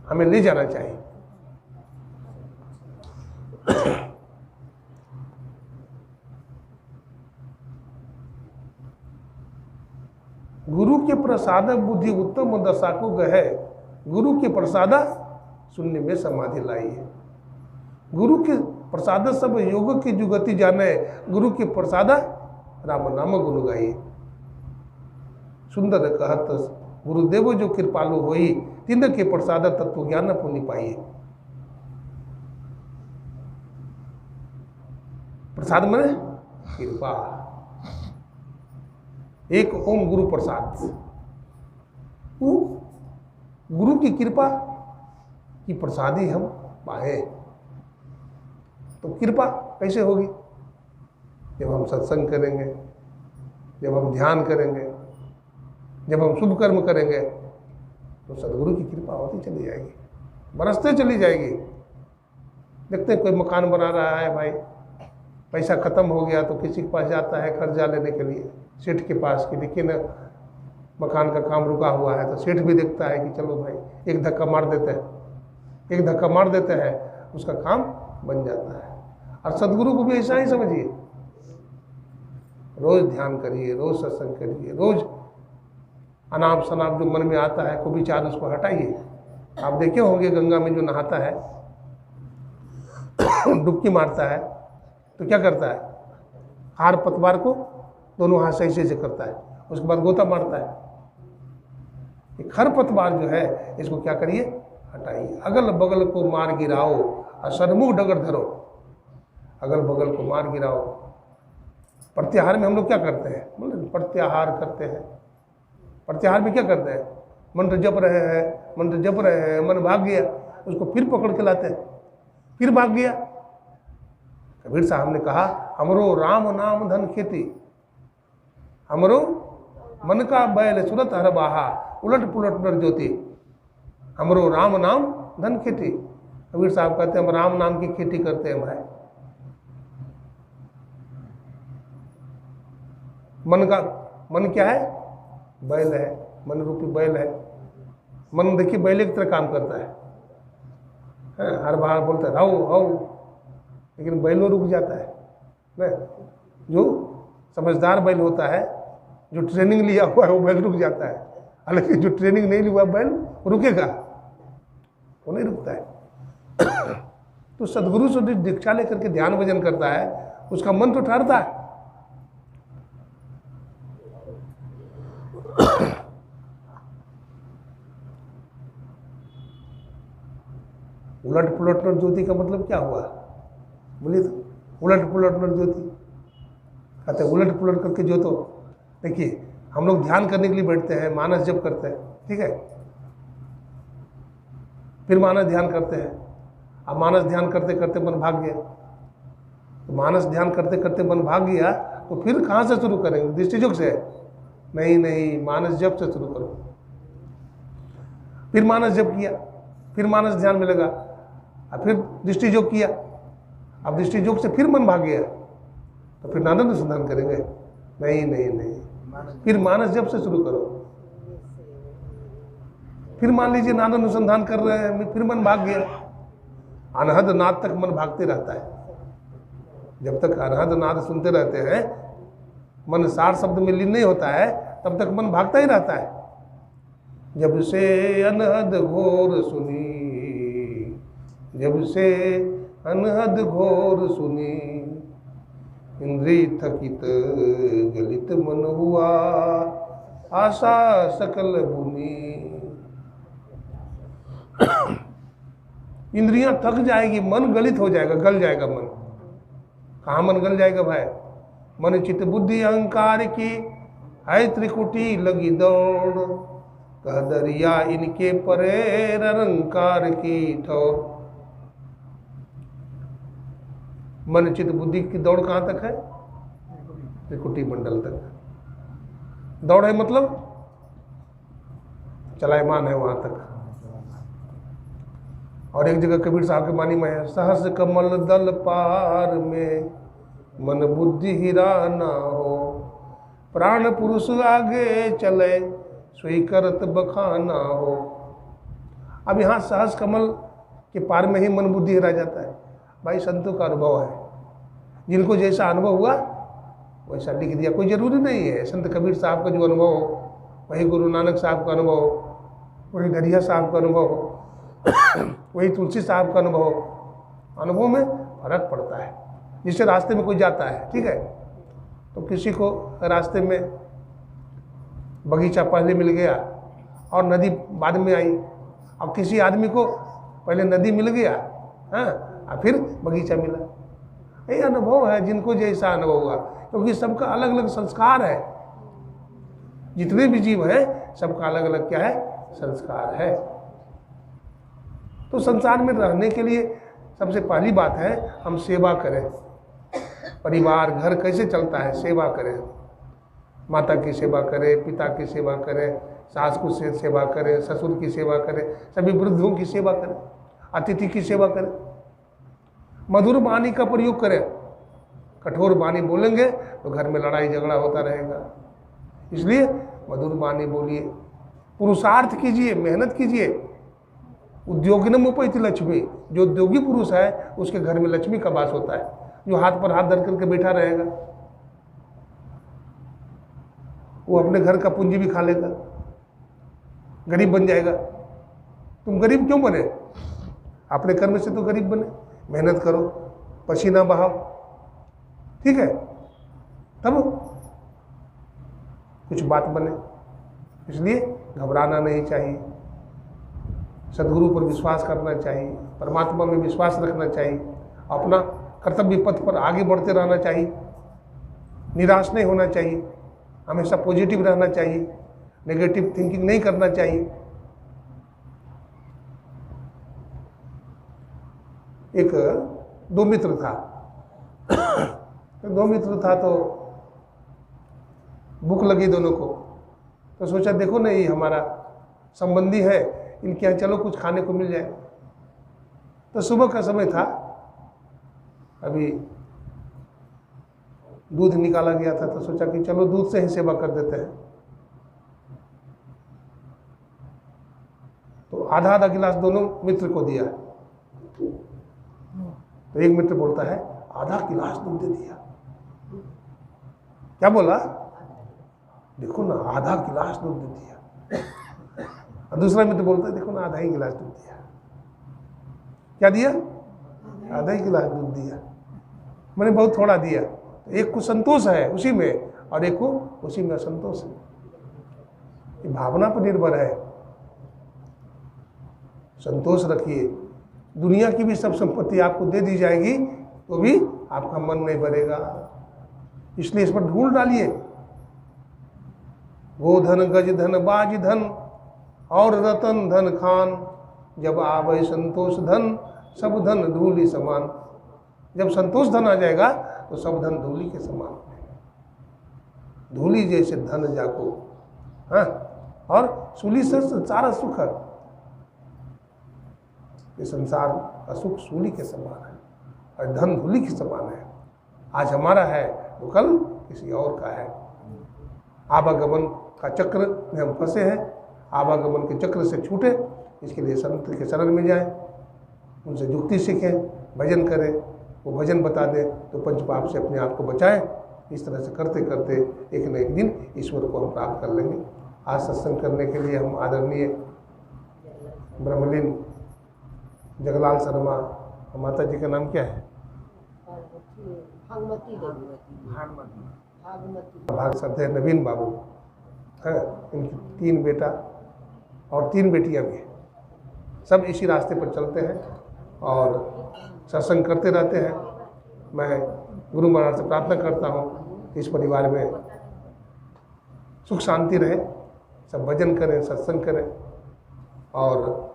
हमें ले जाना चाहिए। गुरु के प्रसाद बुद्धि उत्तम दशा को गहे, गुरु के प्रसाद शून्य में समाधि लाई है। गुरु के प्रसाद सब योग की जुगति जाने, गुरु के प्रसाद राम नाम गुण गाई। सुंदर कहत गुरुदेव जो कृपालु होई, तिन के प्रसाद तत्व ज्ञान पुण्य पाइए। प्रसाद माने कृपा। एक ओम गुरु प्रसाद, वो गुरु की कृपा की प्रसादी हम पाए। तो कृपा कैसे होगी? जब हम सत्संग करेंगे, जब हम ध्यान करेंगे, जब हम शुभ कर्म करेंगे, तो सदगुरु की कृपा होती चली जाएगी, बरसते चली जाएगी। देखते हैं कोई मकान बना रहा है भाई, पैसा खत्म हो गया तो किसी के पास जाता है कर्जा लेने के लिए, सेठ के पास, कि देखिए ना मकान का काम रुका हुआ है। तो सेठ भी देखता है कि चलो भाई एक धक्का मार देते हैं, एक धक्का मार देते हैं, उसका काम बन जाता है। और सदगुरु को भी ऐसा ही समझिए, रोज ध्यान करिए, रोज सत्संग करिए, रोज अनाप शनाप जो मन में आता है को विचार उसको हटाइए। आप देखे होंगे गंगा में जो नहाता है, डुबकी मारता है, तो क्या करता है? हार पतवार को दोनों हाथ से ऐसे करता है, उसके बाद गोता मारता है। ये खर पतवार जो है, इसको क्या करिए? हटाइए। अगल बगल को मार गिराओ और सन्मुख डगर धरो। अगल बगल को मार गिराओ। प्रत्याहार में हम लोग क्या करते हैं? मतलब प्रत्याहार करते हैं। प्रत्याहार में क्या करते हैं? मंत्र जप रहे हैं, मंत्र जप रहे हैं, मन भाग गया, उसको फिर पकड़ के लाते हैं, फिर भाग गया। कबीर साहब ने कहा, हमरो राम नाम धन खेती, हमरो मन का बैल सुरत हर बाहा, उलट पुलट नर ज्योति, हमरो राम नाम धन खेती। कबीर साहब कहते हैं हम राम नाम की खेती करते हैं भाई। मन क्या है? बैल है, मन रूपी बैल है। मन देखिए बैले की तरह काम करता है, हर बार बोलता है हाउ हाउ, लेकिन बैलो रुक जाता है ना। जो समझदार बैल होता है, जो ट्रेनिंग लिया हुआ है, वो बैल रुक जाता है। हालांकि जो ट्रेनिंग नहीं लिया बैल रुकेगा, वो नहीं रुकता है। तो सदगुरु से दीक्षा लेकर के ध्यान भजन करता है, उसका मन तो ठहरता है। उलट पुलट नर ज्योति का मतलब क्या हुआ? बोलिए तो, उलट पुलट नर ज्योति कहते हैं उलट पुलट करके जो। तो देखिए हम लोग ध्यान करने के लिए बैठते हैं, मानस जप करते हैं, ठीक है, फिर मानस ध्यान करते हैं। अब मानस ध्यान करते करते मन भाग गया, तो मानस ध्यान करते करते मन भाग गया, तो फिर कहाँ से शुरू करेंगे? दृष्टियोग से? नहीं, मानस जप से शुरू करो। फिर मानस जप किया, फिर मानस ध्यान में लगा, अब फिर दृष्टि योग किया, अब दृष्टि योग से फिर मन भाग गया, तो फिर नाद अनुसंधान करेंगे? नहीं नहीं नहीं, फिर मानस जप से शुरू करो। फिर मान लीजिए नाद अनुसंधान कर रहे हैं, फिर मन भाग गया, अनहद नाद तक मन भागते रहता है। जब तक अनहद नाद सुनते रहते हैं, मन सार शब्द में लीन नहीं होता है, तब तक मन भागता ही रहता है। जब से अनहद घोर सुनी, जब से अनहद घोर सुनी, इंद्रिय थकित गलित मन हुआ, आशा सकल बुनी। इंद्रियां थक जाएगी, मन गलित हो जाएगा, गल जाएगा मन। कहाँ मन गल जाएगा भाई? मन चित्त बुद्धि अहंकार की है त्रिकुटी लगी दौड़, कह दरिया इनके परे निरंकार की ठौर। मन चित्त बुद्धि की दौड़ कहाँ तक है? त्रिकुटी मंडल तक दौड़ है, मतलब चलायमान है वहां तक। और एक जगह कबीर साहब के वाणी में है, सहस कमल दल पार में मन बुद्धि हीरा ना हो, प्राण पुरुष आगे चले सोई करत बखाना हो। अब यहाँ सहस कमल के पार में ही मन बुद्धि हीरा जाता है। भाई संतों का अनुभव है, जिनको जैसा अनुभव हुआ वैसा लिख दिया, कोई जरूरी नहीं है संत कबीर साहब का जो अनुभव हो वही गुरु नानक साहब का अनुभव हो, वही दरिया साहब का अनुभव हो, वही तुलसी साहब का अनुभव हो। अनुभव में फर्क पड़ता है। जिससे रास्ते में कोई जाता है, ठीक है, तो किसी को रास्ते में बगीचा पहले मिल गया और नदी बाद में आई, अब किसी आदमी को पहले नदी मिल गया, हाँ, और फिर बगीचा मिला। ये अनुभव है, जिनको जैसा अनुभव हुआ, क्योंकि सबका अलग अलग संस्कार है। जितने भी जीव हैं सबका अलग अलग क्या है? संस्कार है। तो संसार में रहने के लिए सबसे पहली बात है हम सेवा करें। परिवार घर कैसे चलता है? सेवा करें, माता की सेवा करें, पिता की सेवा करें, सास को सेवा करें, ससुर की सेवा करें, सभी वृद्धों की सेवा करें, अतिथि की सेवा करें, मधुर वाणी का प्रयोग करें। कठोर वाणी बोलेंगे तो घर में लड़ाई झगड़ा होता रहेगा, इसलिए मधुर वाणी बोलिए, पुरुषार्थ कीजिए, मेहनत कीजिए। उद्योगिनम उपैति लक्ष्मी, जो उद्योगी पुरुष है उसके घर में लक्ष्मी का वास होता है। जो हाथ पर हाथ धर करके बैठा रहेगा वो अपने घर का पूंजी भी खा लेगा, गरीब बन जाएगा। तुम गरीब क्यों बने? अपने कर्म से तो गरीब बने। मेहनत करो, पसीना बहाओ, ठीक है, तब कुछ बात बने। इसलिए घबराना नहीं चाहिए, सदगुरु पर विश्वास करना चाहिए, परमात्मा में विश्वास रखना चाहिए, अपना कर्तव्य पथ पर आगे बढ़ते रहना चाहिए, निराश नहीं होना चाहिए, हमेशा पॉजिटिव रहना चाहिए, नेगेटिव थिंकिंग नहीं करना चाहिए। एक दो मित्र था तो भूख लगी दोनों को, तो सोचा देखो ना ये हमारा संबंधी है, इनके यहाँ चलो कुछ खाने को मिल जाए। तो सुबह का समय था, अभी दूध निकाला गया था, तो सोचा कि चलो दूध से ही सेवा कर देते हैं। तो आधा आधा गिलास दोनों मित्र को दिया। तो एक मित्र बोलता है आधा गिलास दूध दे दिया। क्या बोला? देखो ना आधा गिलास दूध दे दिया। और दूसरा मित्र बोलता है देखो ना आधा ही गिलास दूध दिया। क्या दिया? आधा ही गिलास दूध दिया, मैंने बहुत थोड़ा दिया। एक को संतोष है उसी में और एक को उसी में असंतोष है। ये भावना पर निर्भर है। संतोष रखिए, दुनिया की भी सब संपत्ति आपको दे दी जाएगी तो भी आपका मन नहीं भरेगा, इसलिए इस पर ढूंढ डालिए। गोधन गज धन बाज धन और रतन धन खान, जब आवे संतोष धन सब धन धूलि समान। जब संतोष धन आ जाएगा तो सब धन धूलि के समान, धूलि जैसे धन जाको। हाँ, और सूली से सारा सुख ये संसार असुख सूली के समान है और धन धूलि के समान है। आज हमारा है तो कल किसी और का है। आवागमन का चक्र में हम फंसे हैं, आवागमन के चक्र से छूटे, इसके लिए संत के शरण में जाएं, उनसे जुक्ति सीखें, भजन करें, वो भजन बता दें तो पंच पाप से अपने आप को बचाएं। इस तरह से करते करते एक न एक दिन ईश्वर को हम प्राप्त कर लेंगे। आज सत्संग करने के लिए हम आदरणीय ब्रह्मलीन जगलाल शर्मा, माता जी का नाम क्या है? भाग श्रद्धेय नवीन बाबू हैं, इनकी 3 बेटा और 3 बेटियां भी हैं। सब इसी रास्ते पर चलते हैं और सत्संग करते रहते हैं। मैं गुरु महाराज से प्रार्थना करता हूँ कि इस परिवार में सुख शांति रहे, सब भजन करें, सत्संग करें। और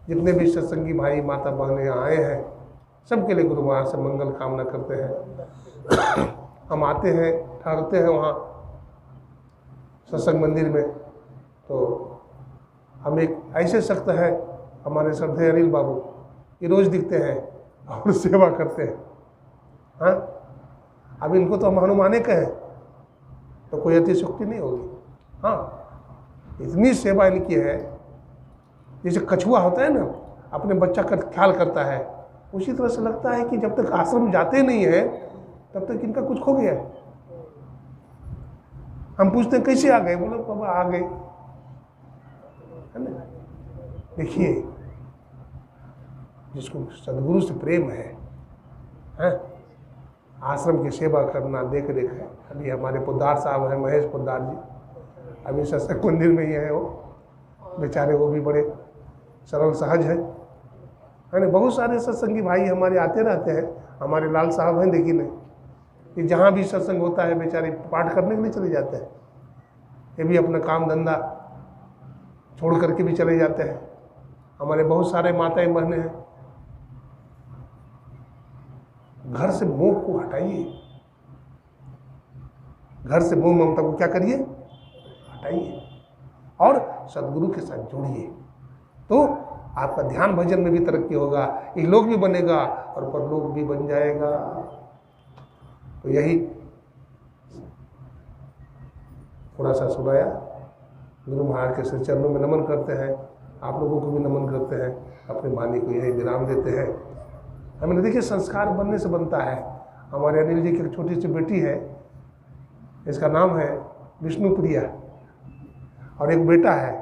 जितने भी सत्संगी भाई माता बहनें आए हैं, सबके लिए गुरु महाराज से मंगल कामना करते हैं। हम आते हैं, ठहरते हैं वहाँ सत्संग मंदिर में, तो हम एक ऐसे सख्त है हमारे श्रद्धेय अनिल बाबू, ये रोज़ दिखते हैं और सेवा करते हैं। हाँ, अब इनको तो हम हनुमाने कहें तो कोई अतिशयोक्ति नहीं होगी। हाँ, इतनी सेवा इनकी है, जैसे कछुआ होता है ना, अपने बच्चा का ख्याल करता है, उसी तरह से लगता है कि जब तक आश्रम जाते नहीं है तब तक इनका कुछ खो गया है। हम पूछते हैं कैसे आ गए, बोले बाबा आ गए, है ना। देखिए, जिसको सदगुरु से प्रेम है, आश्रम की सेवा करना, देख रेख है। अभी हमारे पोद्दार साहब हैं, महेश पोद्दार जी, अभी सत्संग मंदिर में ही है। वो बेचारे वो भी बड़े सरल सहज है ना। बहुत सारे सत्संगी भाई हमारे आते रहते हैं। हमारे लाल साहब हैं, देखिए नहीं, कि जहाँ भी सत्संग होता है बेचारे पाठ करने के लिए चले जाते हैं। ये भी अपना काम धंधा छोड़ करके भी चले जाते हैं। हमारे बहुत सारे माताएं बहनें हैं। घर से मोह को हटाइए, घर से मोह ममता को क्या करिए, हटाइए और सदगुरु के साथ जोड़िए, तो आपका ध्यान भजन में भी तरक्की होगा, इहलोक भी बनेगा और परलोक भी बन जाएगा। तो यही थोड़ा सा सुनाया। गुरु महाराज के श्री चरणों में नमन करते हैं, आप लोगों को भी नमन करते हैं, अपने वाणी को यही विराम देते हैं। हमें देखिए, संस्कार बनने से बनता है। हमारे अनिल जी की एक छोटी सी बेटी है, इसका नाम है विष्णुप्रिया, और एक बेटा है,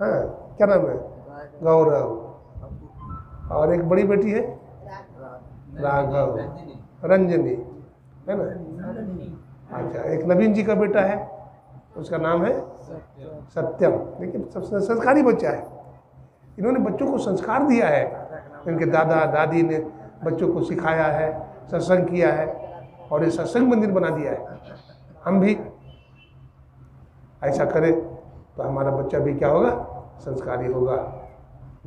हाँ क्या नाम है, गौरव, और एक बड़ी बेटी है राघव, रंजनी, है ना। अच्छा, एक नवीन जी का बेटा है, उसका नाम है सत्यम। देखिए, सबसे संस्कारी बच्चा है। इन्होंने बच्चों को संस्कार दिया है, इनके दादा दादी ने बच्चों को सिखाया है, सत्संग किया है और ये सत्संग मंदिर बना दिया है। हम भी ऐसा करें तो हमारा बच्चा भी क्या होगा, संस्कारी होगा।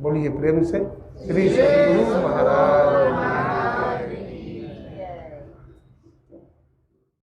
बोलिए प्रेम से श्री सद्गुरु महाराज।